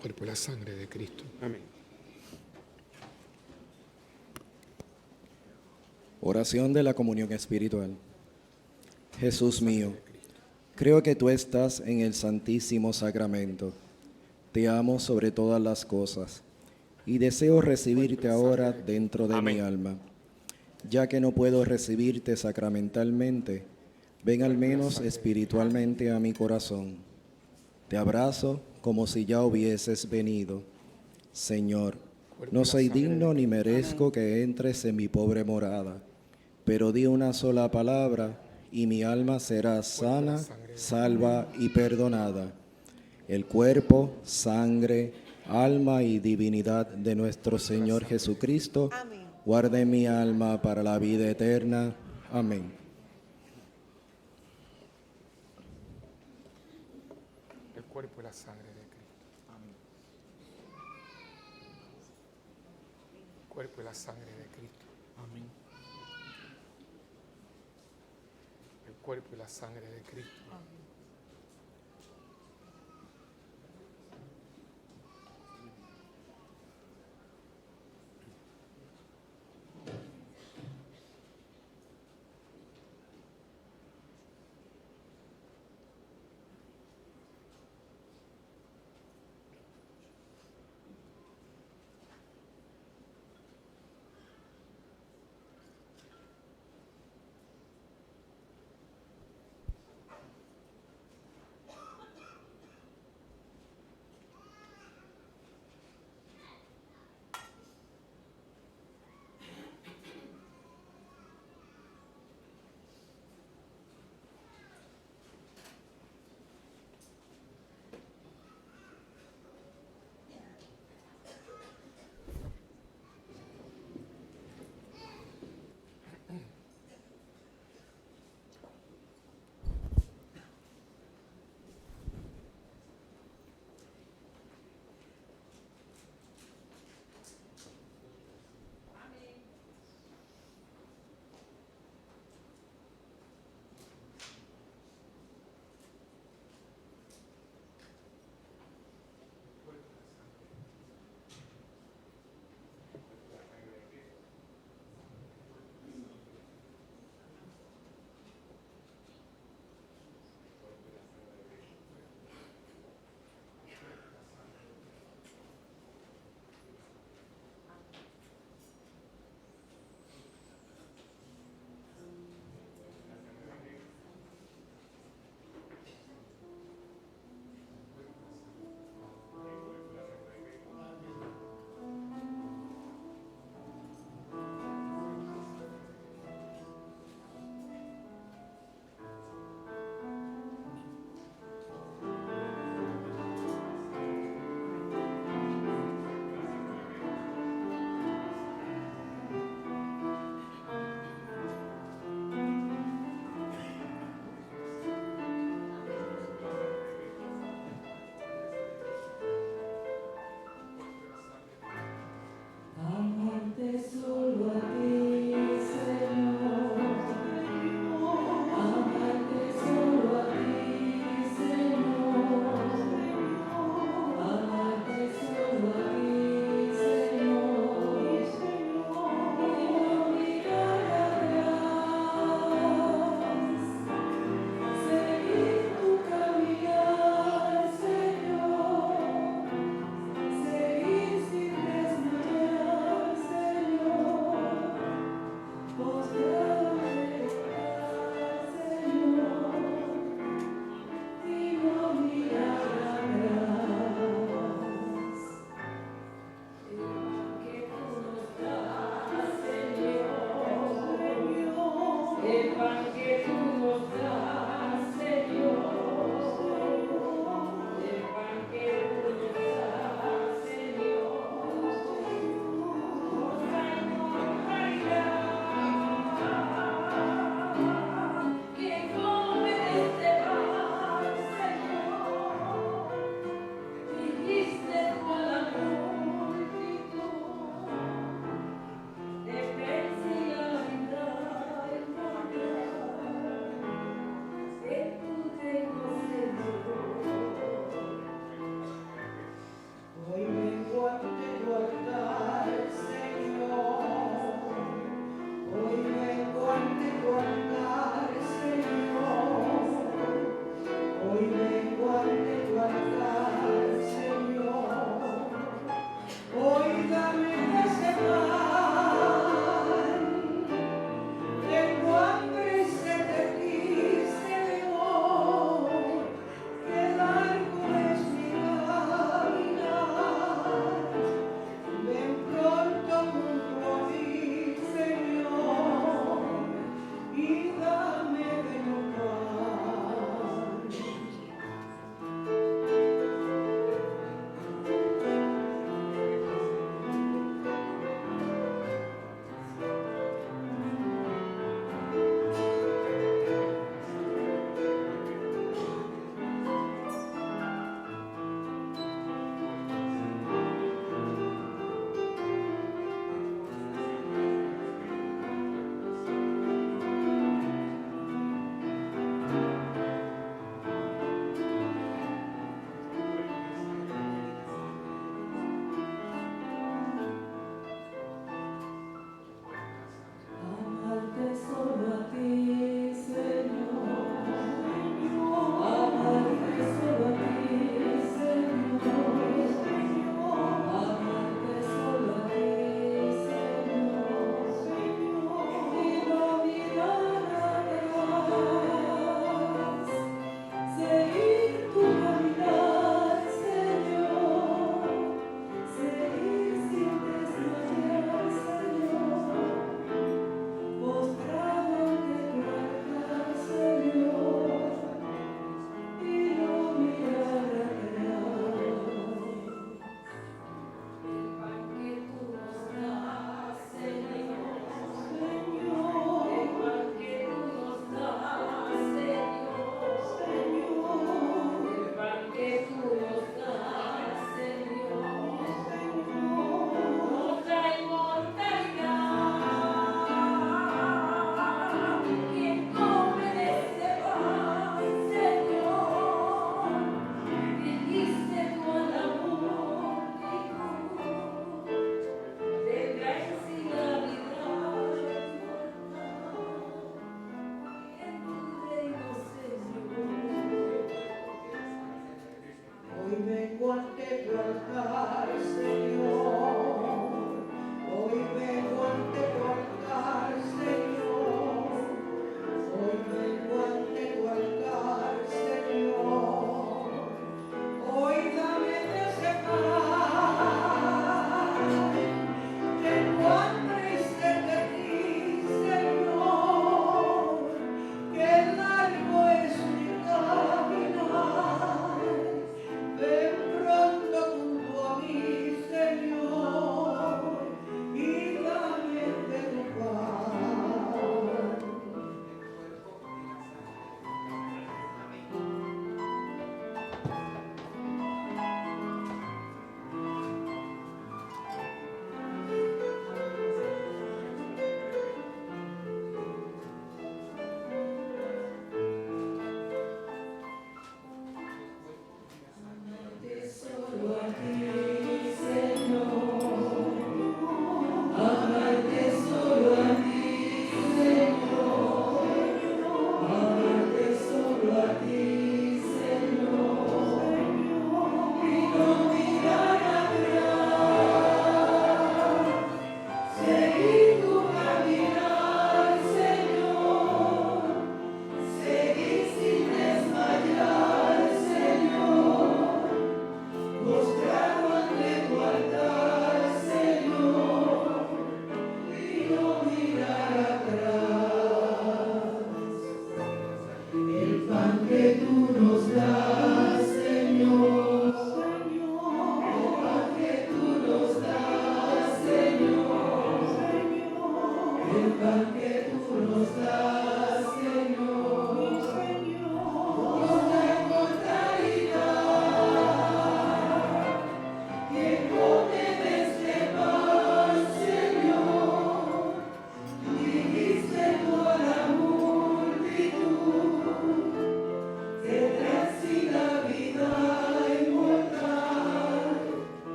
Cuerpo y la sangre de Cristo. Amén. Oración de la comunión espiritual. Jesús mío, creo que tú estás en el Santísimo Sacramento. Te amo sobre todas las cosas y deseo recibirte ahora dentro de mi alma. Ya que no puedo recibirte sacramentalmente, ven al menos espiritualmente a mi corazón. Te abrazo como si ya hubieses venido. Señor, no soy digno ni merezco que entres en mi pobre morada, pero di una sola palabra y mi alma será sana, salva y perdonada. El cuerpo, sangre, alma y divinidad de nuestro Señor Jesucristo, guarde mi alma para la vida eterna. Amén. El cuerpo y la sangre de Cristo. Amén. El cuerpo y la sangre de Cristo. Amén. El cuerpo y la sangre de Cristo. Amén.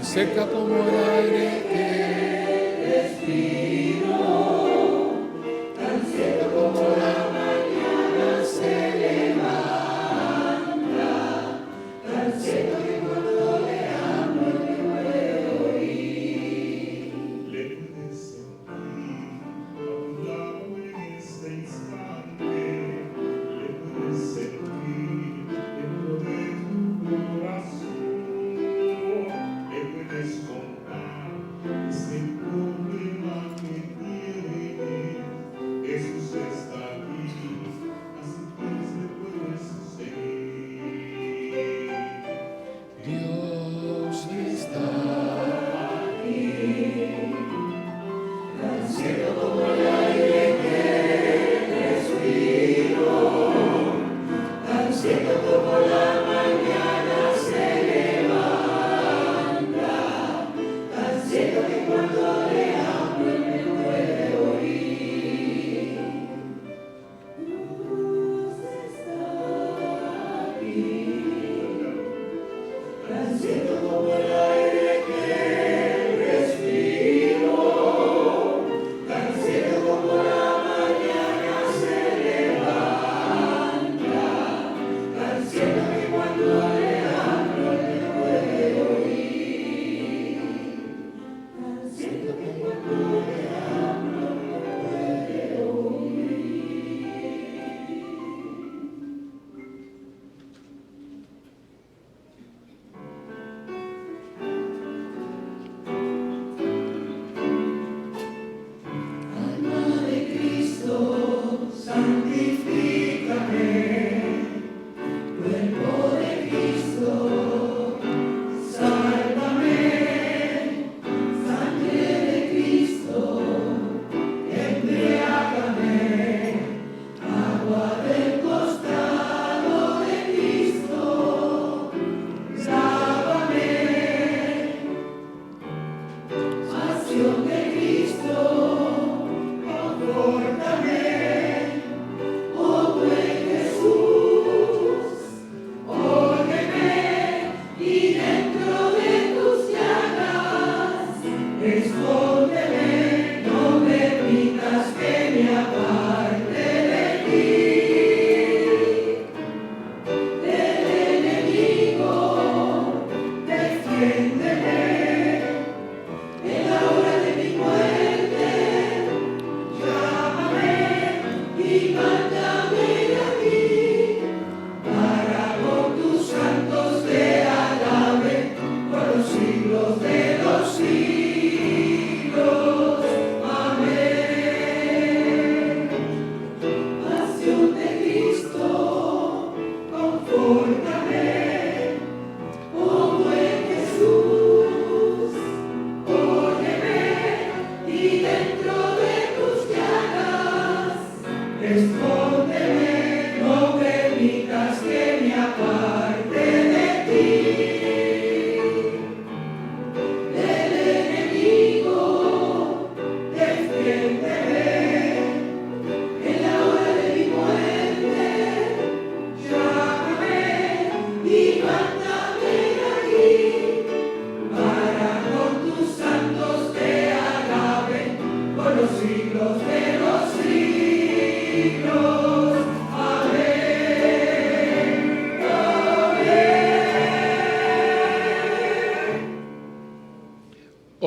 seca como el aire que respiro, tan seca como la mañana se levanta, tan seca que cuando le hablo no puede oír. Le puedes sentir a tu lado en este instante, le puedes sentir dentro de tu corazón. Puedes contar ese problema que tienes. Jesús está aquí, así pues le puedes seguir. Dios está aquí, tan seco como el aire que respiro, tan seco como la mañana se levanta.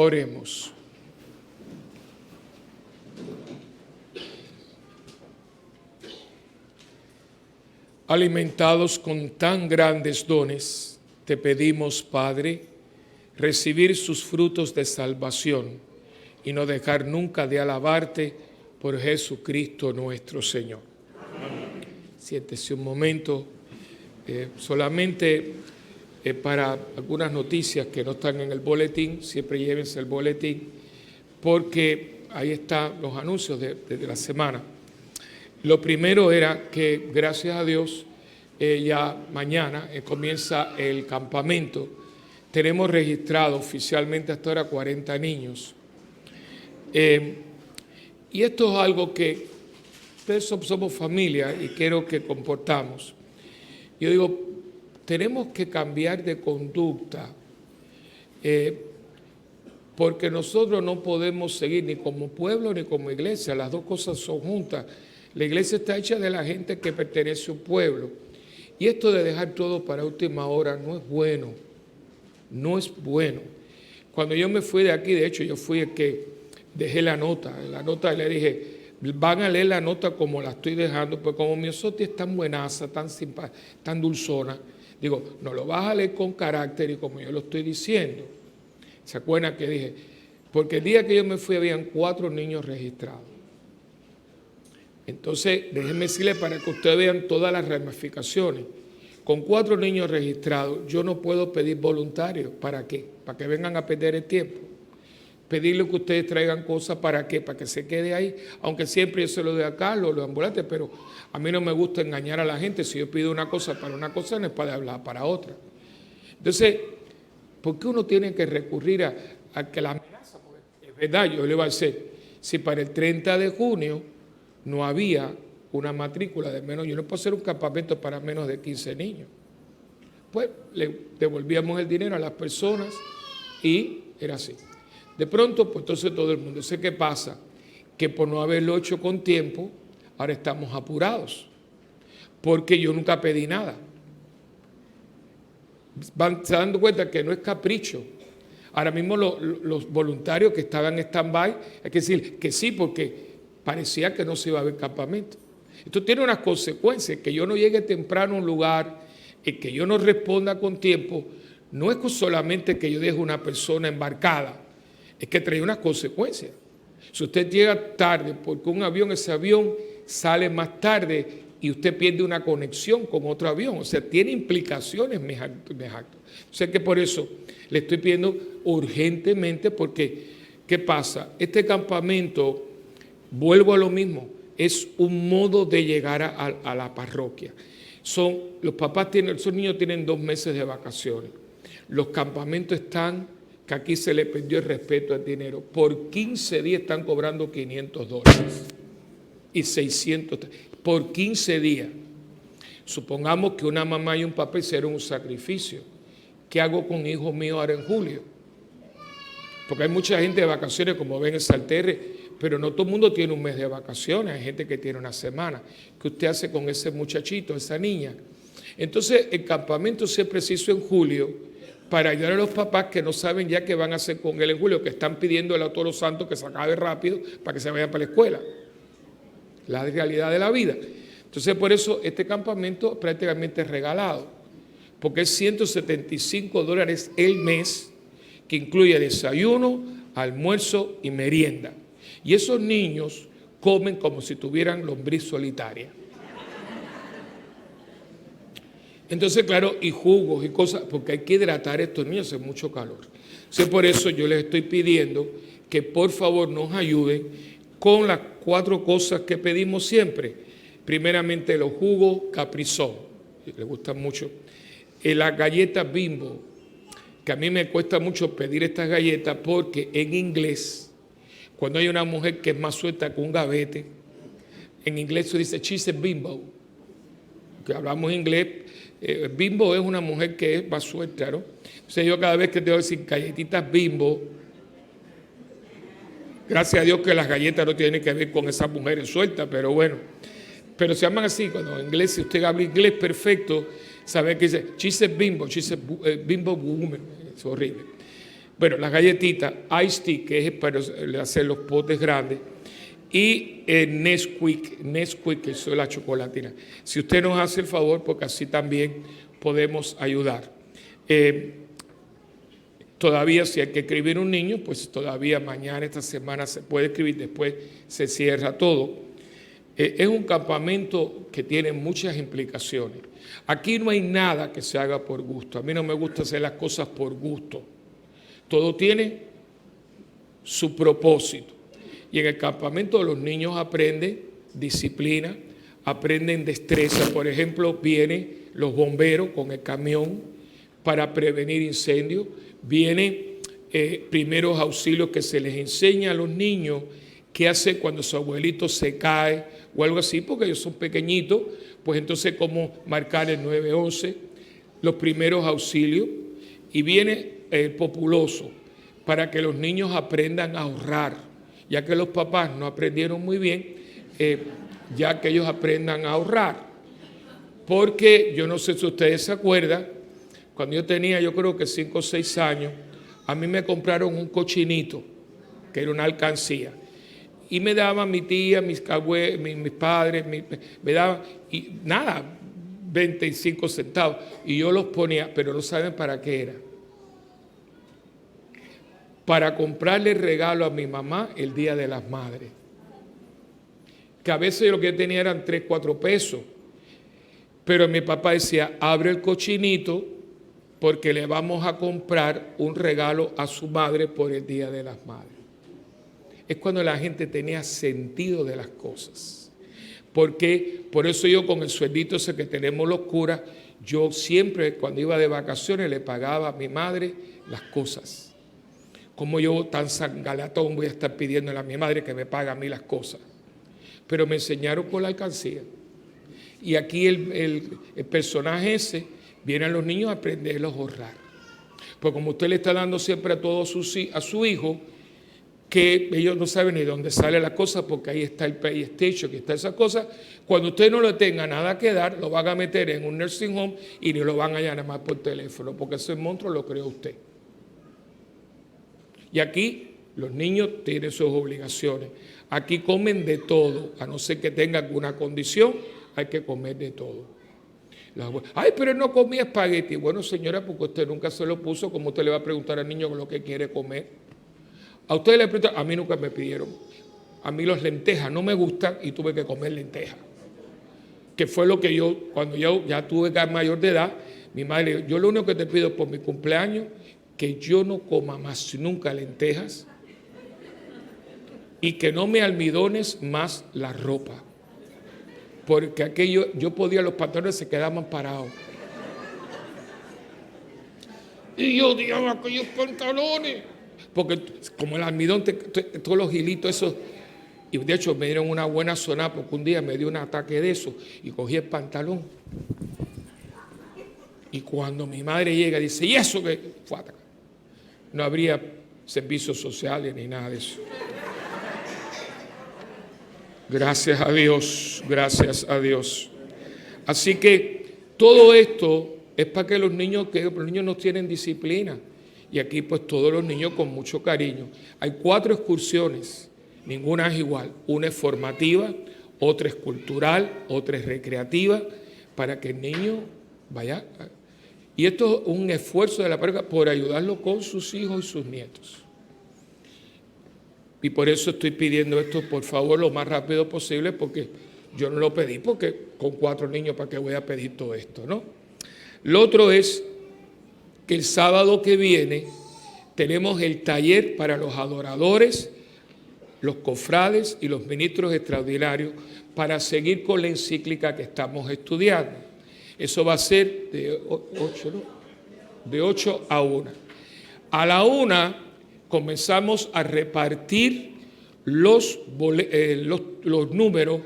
Oremos. Alimentados con tan grandes dones, te pedimos, Padre, recibir sus frutos de salvación y no dejar nunca de alabarte por Jesucristo nuestro Señor. Amén. Siéntese un momento, solamente para algunas noticias que no están en el boletín, siempre llévense el boletín, porque ahí están los anuncios de la semana. Lo primero era que, gracias a Dios, ya mañana comienza el campamento. Tenemos registrado oficialmente hasta ahora 40 niños. Y esto es algo que ustedes somos familia y quiero que comportamos. Yo digo, tenemos que cambiar de conducta porque nosotros no podemos seguir ni como pueblo ni como iglesia. Las dos cosas son juntas. La iglesia está hecha de la gente que pertenece a un pueblo. Y esto de dejar todo para última hora no es bueno. No es bueno. Cuando yo me fui de aquí, de hecho, yo fui el que dejé la nota. La nota le dije, van a leer la nota como la estoy dejando, pues como mi Osoti es tan buenaza, tan simpática, tan dulzona, digo, no lo vas a leer con carácter y como yo lo estoy diciendo. ¿Se acuerdan que dije? Porque el día que yo me fui habían 4 niños registrados. Entonces, déjenme decirles para que ustedes vean todas las ramificaciones. Con 4 niños registrados, yo no puedo pedir voluntarios. ¿Para qué? Para que vengan a perder el tiempo. Pedirle que ustedes traigan cosas, ¿para qué? Para que se quede ahí. Aunque siempre yo se lo doy a Carlos, los ambulantes, pero a mí no me gusta engañar a la gente. Si yo pido una cosa para una cosa, no es para hablar para otra. Entonces, ¿por qué uno tiene que recurrir a que la amenaza? Porque es verdad, yo le voy a decir, si para el 30 de junio no había una matrícula de menos, yo no puedo hacer un campamento para menos de 15 niños. Pues le devolvíamos el dinero a las personas y era así. De pronto, pues entonces todo el mundo, sé qué pasa, que por no haberlo hecho con tiempo, ahora estamos apurados, porque yo nunca pedí nada. Se dando cuenta que no es capricho. Ahora mismo los voluntarios que estaban en stand-by, hay que decir que sí, porque parecía que no se iba a ver campamento. Esto tiene unas consecuencias, que yo no llegue temprano a un lugar, y que yo no responda con tiempo, no es solamente que yo deje una persona embarcada, es que trae unas consecuencias. Si usted llega tarde porque ese avión sale más tarde y usted pierde una conexión con otro avión, o sea, tiene implicaciones mis actos. O sea que por eso le estoy pidiendo urgentemente, porque, ¿qué pasa? Este campamento, vuelvo a lo mismo, es un modo de llegar a la parroquia. Los papás esos niños tienen 2 meses de vacaciones. Los campamentos están, que aquí se le perdió el respeto al dinero. Por 15 días están cobrando $500 y 600 por 15 días. Supongamos que una mamá y un papá hicieron un sacrificio. ¿Qué hago con hijos míos ahora en julio? Porque hay mucha gente de vacaciones, como ven en Salterre, pero no todo el mundo tiene un mes de vacaciones, hay gente que tiene una semana. ¿Qué usted hace con ese muchachito, esa niña? Entonces, el campamento siempre se hizo en julio para ayudar a los papás que no saben ya qué van a hacer con él en julio, que están pidiéndole a todos los santos que se acabe rápido para que se vayan para la escuela. La realidad de la vida. Entonces, por eso este campamento prácticamente es regalado, porque es $175 el mes, que incluye desayuno, almuerzo y merienda. Y esos niños comen como si tuvieran lombriz solitaria. Entonces, claro, y jugos y cosas, porque hay que hidratar a estos niños, hace mucho calor. Entonces, por eso yo les estoy pidiendo que por favor nos ayuden con las 4 cosas que pedimos siempre. Primeramente, los jugos Caprizón, les gustan mucho. Las galletas Bimbo, que a mí me cuesta mucho pedir estas galletas porque en inglés, cuando hay una mujer que es más suelta que un gavete, en inglés se dice she's a bimbo, que hablamos inglés, Bimbo es una mujer que es más suelta, ¿no? Entonces yo cada vez que tengo que decir galletitas Bimbo, gracias a Dios que las galletas no tienen que ver con esas mujeres sueltas, pero bueno, pero se llaman así. Cuando en inglés, si usted habla inglés perfecto, sabe que dice she's a bimbo, she's a bimbo woman, es horrible. Bueno, las galletitas, Iced Tea, que es para hacer los potes grandes, y Nesquik, que es la chocolatina. Si usted nos hace el favor, porque así también podemos ayudar. Todavía si hay que escribir un niño, pues todavía mañana, esta semana se puede escribir, después se cierra todo. Es un campamento que tiene muchas implicaciones. Aquí no hay nada que se haga por gusto. A mí no me gusta hacer las cosas por gusto. Todo tiene su propósito. Y en el campamento los niños aprenden disciplina, aprenden destreza. Por ejemplo, vienen los bomberos con el camión para prevenir incendios. Vienen primeros auxilios que se les enseña a los niños qué hacer cuando su abuelito se cae o algo así, porque ellos son pequeñitos, pues entonces cómo marcar el 911, los primeros auxilios. Y viene el populoso para que los niños aprendan a ahorrar, ya que los papás no aprendieron muy bien, ya que ellos aprendan a ahorrar. Porque yo no sé si ustedes se acuerdan, cuando yo tenía, yo creo que 5 o 6 años, a mí me compraron un cochinito, que era una alcancía. Y me daban mi tía, mis padres, me daban, y nada, 25 centavos. Y yo los ponía, pero no saben para qué era. Para comprarle regalo a mi mamá el Día de las Madres. Que a veces lo que yo tenía eran 3, 4 pesos. Pero mi papá decía, abre el cochinito porque le vamos a comprar un regalo a su madre por el Día de las Madres. Es cuando la gente tenía sentido de las cosas. Porque por eso yo con el sueldito ese que tenemos los curas, yo siempre cuando iba de vacaciones le pagaba a mi madre las cosas. Como yo tan sangalatón voy a estar pidiéndole a mi madre que me pague a mí las cosas. Pero me enseñaron con la alcancía. Y aquí el personaje ese, vienen los niños a aprenderlos a ahorrar. Pues como usted le está dando siempre a todos a su hijo, que ellos no saben ni dónde sale la cosa, porque ahí está el PlayStation, que está esa cosa. Cuando usted no le tenga nada que dar, lo van a meter en un nursing home y ni lo van a llamar por teléfono, porque ese monstruo lo creó usted. Y aquí los niños tienen sus obligaciones. Aquí comen de todo, a no ser que tenga alguna condición, hay que comer de todo. Ay, pero él no comía espagueti. Bueno, señora, porque usted nunca se lo puso, ¿cómo usted le va a preguntar al niño lo que quiere comer? A ustedes le preguntan, a mí nunca me pidieron. A mí las lentejas no me gustan y tuve que comer lentejas. Que fue lo que yo, cuando yo ya tuve mayor de edad, mi madre le dijo, yo lo único que te pido por mi cumpleaños, que yo no coma más nunca lentejas y que no me almidones más la ropa. Porque aquello, yo podía, los pantalones se quedaban parados. Y yo odiaba aquellos pantalones. Porque como el almidón, todos los hilitos esos, y de hecho me dieron una buena zona porque un día me dio un ataque de eso y cogí el pantalón. Y cuando mi madre llega dice, ¿y eso qué? Fue atacar. No habría servicios sociales ni nada de eso. Gracias a Dios, gracias a Dios. Así que todo esto es para que los niños no tienen disciplina. Y aquí pues todos los niños con mucho cariño. Hay 4 excursiones, ninguna es igual. Una es formativa, otra es cultural, otra es recreativa, para que el niño vaya. Y esto es un esfuerzo de la pareja por ayudarlo con sus hijos y sus nietos. Y por eso estoy pidiendo esto, por favor, lo más rápido posible, porque yo no lo pedí, porque con 4 niños, ¿para qué voy a pedir todo esto, no? Lo otro es que el sábado que viene tenemos el taller para los adoradores, los cofrades y los ministros extraordinarios para seguir con la encíclica que estamos estudiando. Eso va a ser de 8 a 1. A la 1 comenzamos a repartir los números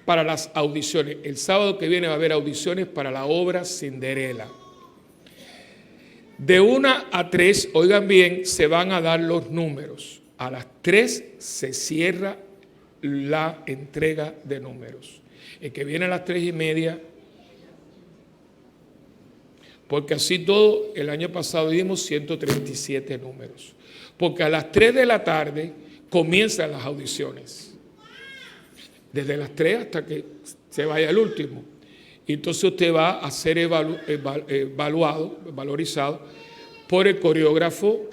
para las audiciones. El sábado que viene va a haber audiciones para la obra Cinderella. De 1 a 3, oigan bien, se van a dar los números. A las 3 se cierra la entrega de números. El que viene a las 3:30, Porque así todo, el año pasado dimos 137 números. Porque a las 3 de la tarde comienzan las audiciones. Desde las 3 hasta que se vaya el último. Y entonces usted va a ser valorizado por el coreógrafo,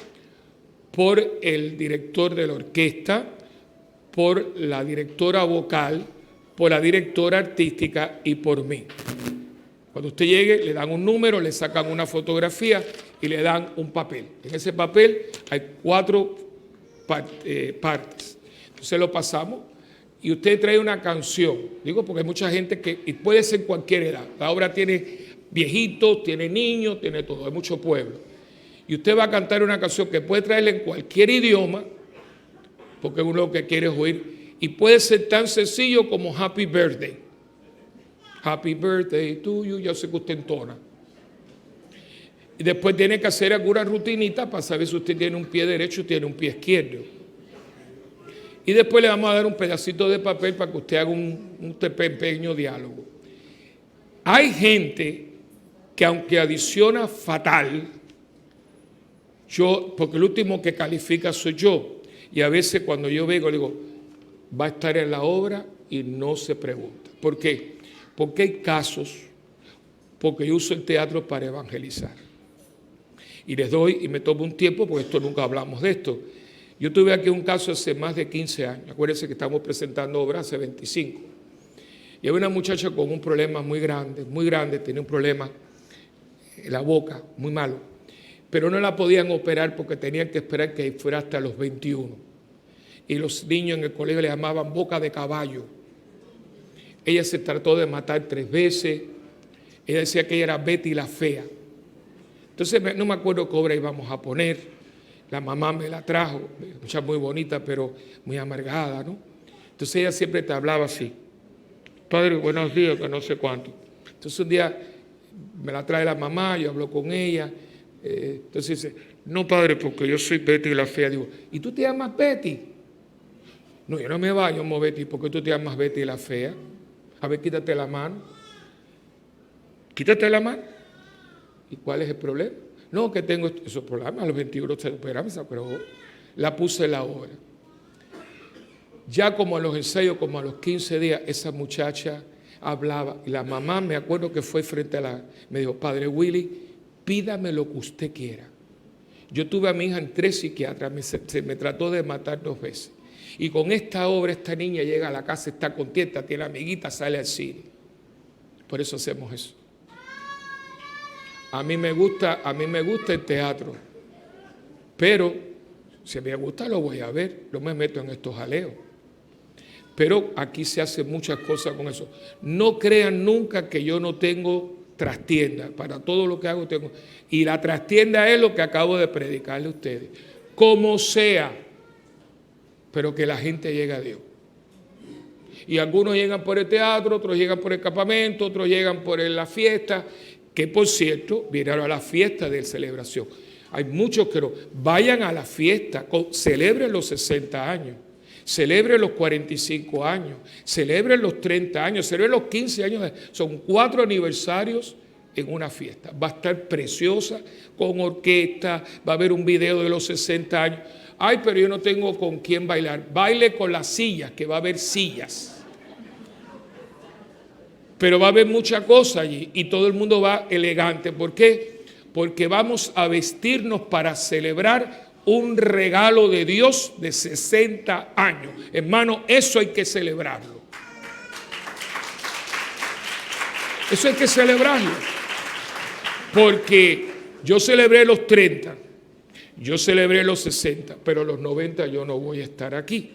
por el director de la orquesta, por la directora vocal, por la directora artística y por mí. Cuando usted llegue, le dan un número, le sacan una fotografía y le dan un papel. En ese papel hay 4 partes. Entonces lo pasamos y usted trae una canción. Digo porque hay mucha gente que, y puede ser cualquier edad. La obra tiene viejitos, tiene niños, tiene todo, hay mucho pueblo. Y usted va a cantar una canción que puede traerle en cualquier idioma, porque uno lo que quiere es oír, y puede ser tan sencillo como Happy Birthday. Happy birthday to you, yo sé que usted entona. Y después tiene que hacer alguna rutinita para saber si usted tiene un pie derecho o tiene un pie izquierdo. Y después le vamos a dar un pedacito de papel para que usted haga un pequeño diálogo. Hay gente que aunque adiciona fatal, porque el último que califica soy yo, y a veces cuando yo vengo le digo, va a estar en la obra y no se pregunta. ¿Por qué? Porque hay casos, porque yo uso el teatro para evangelizar. Y les doy, y me tomo un tiempo, porque esto nunca hablamos de esto. Yo tuve aquí un caso hace más de 15 años. Acuérdense que estamos presentando obras hace 25. Y había una muchacha con un problema muy grande, tenía un problema en la boca, muy malo. Pero no la podían operar porque tenían que esperar que fuera hasta los 21. Y los niños en el colegio le llamaban boca de caballo. Ella se trató de matar 3 veces. Ella decía que ella era Betty la fea. Entonces no me acuerdo qué obra íbamos a poner. La mamá me la trajo, mucha muy bonita, pero muy amargada, ¿no? Entonces ella siempre te hablaba así. Padre, buenos días, que no sé cuánto. Entonces un día me la trae la mamá, yo hablo con ella. Entonces dice, no padre, porque yo soy Betty la fea. Digo, ¿y tú te llamas Betty? No, yo no me llamo Betty, ¿por qué tú te llamas Betty la fea? A ver, quítate la mano. Quítate la mano. ¿Y cuál es el problema? No, que tengo esos problemas. A los 21 se operaba, pero la puse en la obra. Ya como a los ensayos, como a los 15 días, esa muchacha hablaba. Y la mamá, me acuerdo que fue frente a me dijo, Padre Willy, pídame lo que usted quiera. Yo tuve a mi hija en 3 psiquiatras, se me trató de matar 2 veces. Y con esta obra, esta niña llega a la casa, está contenta, tiene amiguitas, sale al cine. Por eso hacemos eso. A mí me gusta el teatro, pero si me gusta lo voy a ver, no me meto en estos jaleos. Pero aquí se hacen muchas cosas con eso. No crean nunca que yo no tengo trastienda. Para todo lo que hago tengo. Y la trastienda es lo que acabo de predicarle a ustedes. Como sea, pero que la gente llegue a Dios. Y algunos llegan por el teatro, otros llegan por el campamento, otros llegan por la fiesta, que por cierto, vinieron a la fiesta de celebración. Hay muchos que no. Vayan a la fiesta, celebren los 60 años, celebren los 45 años, celebren los 30 años, celebren los 15 años. Son 4 aniversarios en una fiesta. Va a estar preciosa, con orquesta, va a haber un video de los 60 años. Ay, pero yo no tengo con quién bailar. Baile con las sillas, que va a haber sillas. Pero va a haber mucha cosa allí y todo el mundo va elegante. ¿Por qué? Porque vamos a vestirnos para celebrar un regalo de Dios de 60 años. Hermano, eso hay que celebrarlo. Eso hay que celebrarlo. Porque yo celebré los 30, yo celebré los 60, pero los 90 yo no voy a estar aquí.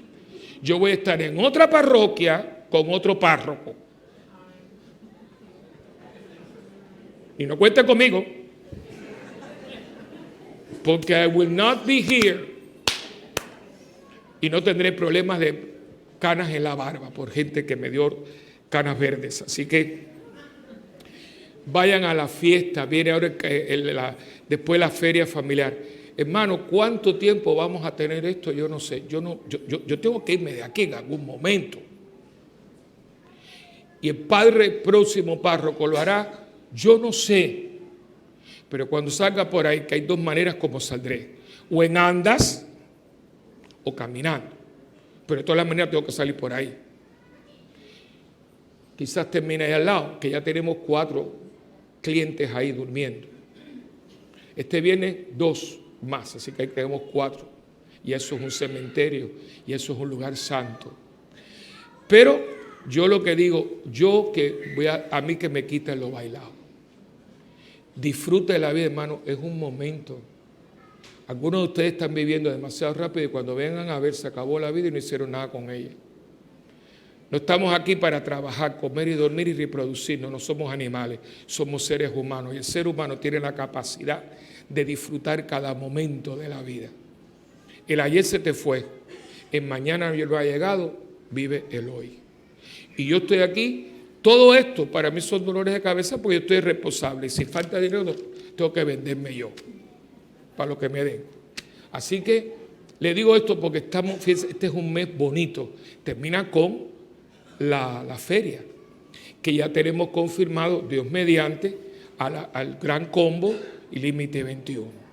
Yo voy a estar en otra parroquia con otro párroco. Y no cuente conmigo, porque I will not be here y no tendré problemas de canas en la barba por gente que me dio canas verdes. Así que vayan a la fiesta, viene ahora después la feria familiar. Hermano, ¿cuánto tiempo vamos a tener esto? Yo no sé, yo tengo que irme de aquí en algún momento. Y el padre próximo párroco lo hará. Yo no sé, Pero cuando salga por ahí, que hay dos maneras como saldré. O en andas o caminando. Pero de todas las maneras tengo que salir por ahí. Quizás termine ahí al lado, que ya tenemos 4 clientes ahí durmiendo. Este viernes 2 más, así que ahí tenemos 4. Y eso es un cementerio, y eso es un lugar santo. Pero yo lo que digo, yo que voy a mí que me quiten lo bailado. Disfrute de la vida, hermano, es un momento. Algunos de ustedes están viviendo demasiado rápido y cuando vengan a ver se acabó la vida y no hicieron nada con ella. No estamos aquí para trabajar, comer y dormir y reproducirnos, no somos animales, somos seres humanos. Y el ser humano tiene la capacidad de disfrutar cada momento de la vida. El ayer se te fue, el mañana no ha llegado, vive el hoy. Y yo estoy aquí, todo esto para mí son dolores de cabeza porque yo estoy responsable. Y si falta dinero, tengo que venderme yo para lo que me den. Así que le digo esto porque fíjense, este es un mes bonito. Termina con la feria, que ya tenemos confirmado, Dios mediante, al Gran Combo y Límite 21.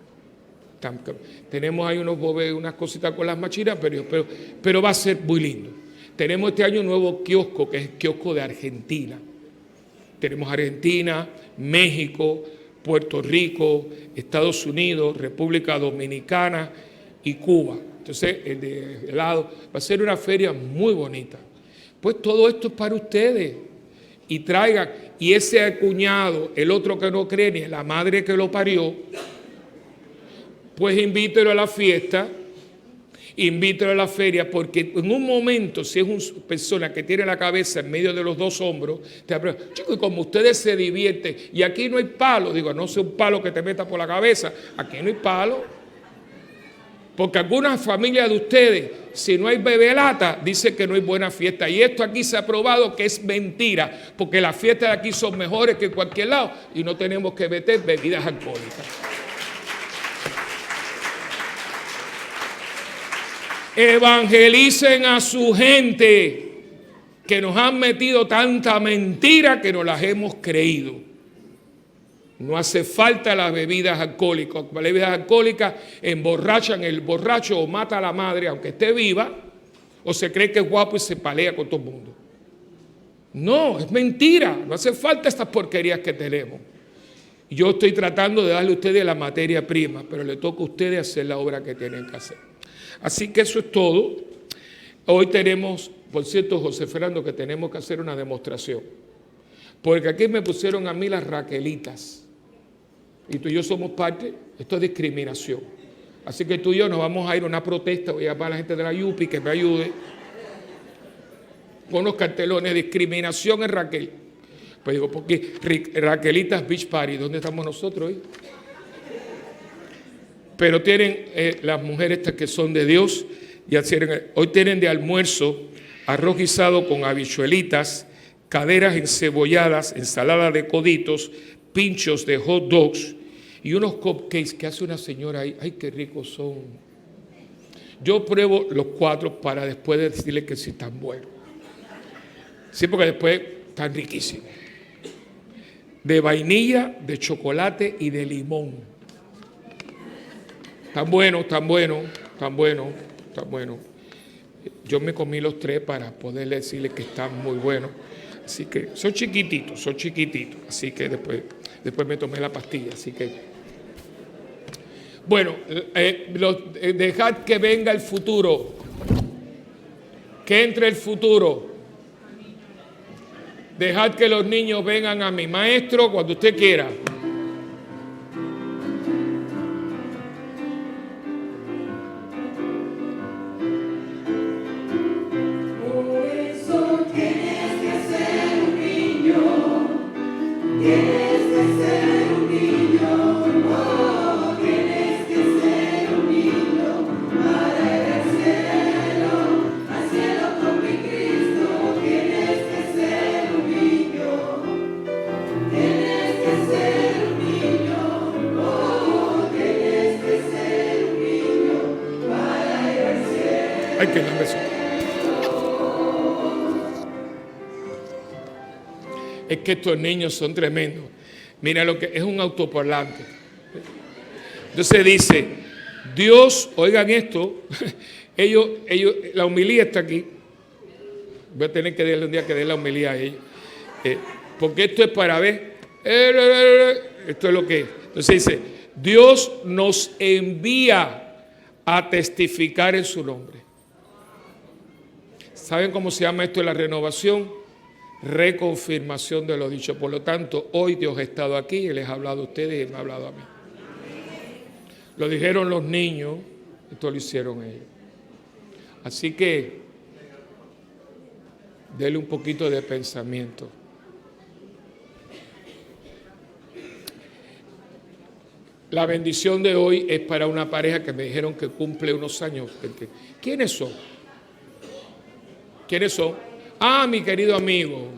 Tenemos ahí unas cositas con las machinas, pero va a ser muy lindo. Tenemos este año un nuevo kiosco, que es el kiosco de Argentina. Tenemos Argentina, México, Puerto Rico, Estados Unidos, República Dominicana y Cuba. Entonces, el de lado va a ser una feria muy bonita. Pues todo esto es para ustedes. Y traigan, y ese cuñado, el otro que no cree, ni la madre que lo parió, pues invítelo a la fiesta, invítelo a la feria, porque en un momento, si es una persona que tiene la cabeza en medio de los 2 hombros, te pregunta, chicos, y como ustedes se divierten, y aquí no hay palo, digo, no sé un palo que te meta por la cabeza, aquí no hay palo, porque algunas familias de ustedes, si no hay bebelata, dicen que no hay buena fiesta, y esto aquí se ha probado que es mentira, porque las fiestas de aquí son mejores que en cualquier lado, y no tenemos que meter bebidas alcohólicas. Evangelicen a su gente, que nos han metido tanta mentira que nos las hemos creído. No hace falta las bebidas alcohólicas. Las bebidas alcohólicas emborrachan el borracho o mata a la madre aunque esté viva, o se cree que es guapo y se palea con todo el mundo. No, es mentira. No hace falta estas porquerías que tenemos. Yo estoy tratando de darle a ustedes la materia prima, pero le toca a ustedes hacer la obra que tienen que hacer. Así que eso es todo. Hoy tenemos, por cierto, José Fernando, que tenemos que hacer una demostración. Porque aquí me pusieron a mí las Raquelitas. Y tú y yo somos parte, esto es discriminación. Así que tú y yo nos vamos a ir a una protesta, voy a llamar a la gente de la YUPI que me ayude. Con los cartelones, discriminación en Raquel. Pues digo, porque Raquelitas Beach Party, ¿dónde estamos nosotros hoy? Pero tienen las mujeres estas que son de Dios, y hoy tienen de almuerzo arroz guisado con habichuelitas, caderas encebolladas, ensalada de coditos, pinchos de hot dogs y unos cupcakes que hace una señora ahí. ¡Ay, qué ricos son! Yo pruebo los 4 para después decirle que sí están buenos. Sí, porque después están riquísimos. De vainilla, de chocolate y de limón. Tan bueno, tan bueno, tan bueno, tan bueno. Yo me comí los 3 para poder decirles que están muy buenos. Así que son chiquititos. Así que después me tomé la pastilla. Así que, bueno, dejad que venga el futuro. Que entre el futuro. Dejad que los niños vengan a mi maestro cuando usted quiera. Ay, qué grande eso. Es que estos niños son tremendos. Mira lo que es un autoparlante. Entonces dice, Dios, oigan esto, ellos, la homilía está aquí. Voy a tener que darle un día que dé la homilía a ellos. Porque esto es para ver. Esto es lo que es. Entonces dice, Dios nos envía a testificar en su nombre. ¿Saben cómo se llama esto en la renovación? Reconfirmación de lo dicho. Por lo tanto, hoy Dios ha estado aquí y les ha hablado a ustedes y me ha hablado a mí. Lo dijeron los niños, esto lo hicieron ellos. Así que, denle un poquito de pensamiento. La bendición de hoy es para una pareja que me dijeron que cumple unos años. ¿Quiénes son? ¿Quiénes son? Ah, mi querido amigo.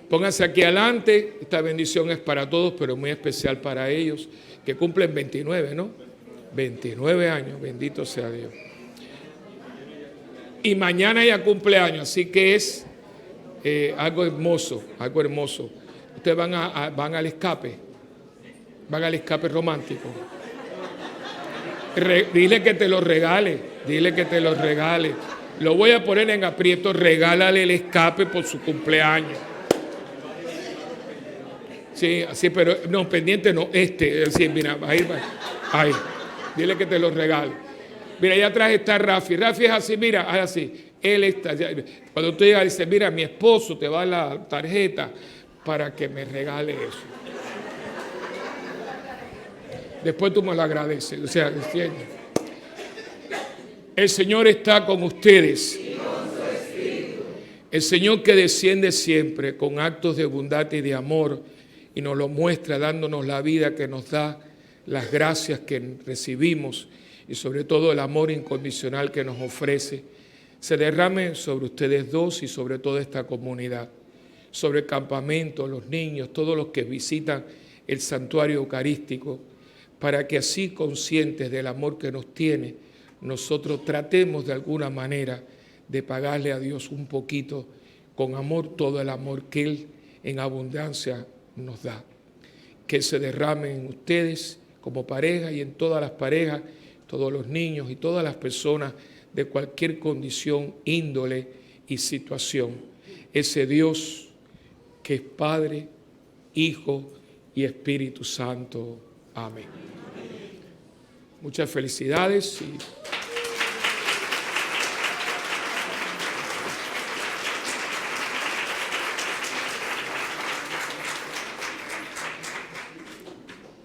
Pónganse aquí adelante. Esta bendición es para todos, pero muy especial para ellos, que cumplen 29, ¿no? 29 años, bendito sea Dios. Y mañana ya cumpleaños, así que es algo hermoso, algo hermoso. Ustedes van al escape romántico. Dile que te lo regale, dile que te lo regale. Lo voy a poner en aprieto, regálale el escape por su cumpleaños. Sí, así, pero no, pendiente no, así, mira, ahí, dile que te lo regale. Mira, allá atrás está Rafi. Rafi es así, mira, así. Él está. Cuando tú llegas, dice, mira, mi esposo te va a la tarjeta para que me regale eso. Después tú me lo agradeces. O sea, ¿entiendes? El Señor está con ustedes. El Señor que desciende siempre con actos de bondad y de amor y nos lo muestra dándonos la vida que nos da, las gracias que recibimos y sobre todo el amor incondicional que nos ofrece, se derrame sobre ustedes dos y sobre toda esta comunidad, sobre el campamento, los niños, todos los que visitan el santuario eucarístico, para que así conscientes del amor que nos tiene, nosotros tratemos de alguna manera de pagarle a Dios un poquito con amor, todo el amor que Él en abundancia nos da. Que se derrame en ustedes como pareja y en todas las parejas, todos los niños y todas las personas de cualquier condición, índole y situación. Ese Dios que es Padre, Hijo y Espíritu Santo. Amén. Muchas felicidades.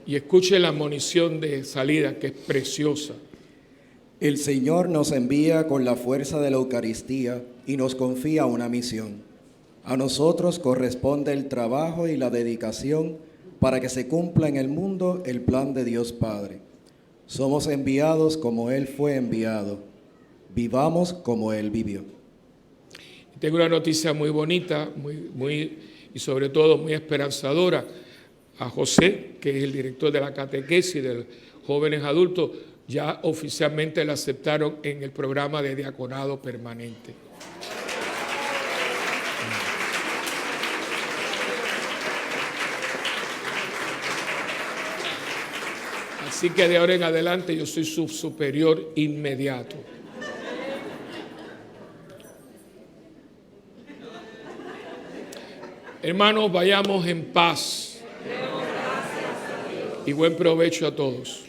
Y escuche la admonición de salida, que es preciosa. El Señor nos envía con la fuerza de la Eucaristía y nos confía una misión. A nosotros corresponde el trabajo y la dedicación para que se cumpla en el mundo el plan de Dios Padre. Somos enviados como Él fue enviado. Vivamos como Él vivió. Tengo una noticia muy bonita, y sobre todo muy esperanzadora. A José, que es el director de la catequesis de los jóvenes adultos, ya oficialmente le aceptaron en el programa de diaconado permanente. Así que de ahora en adelante yo soy su superior inmediato. Hermanos, vayamos en paz. Y buen provecho a todos.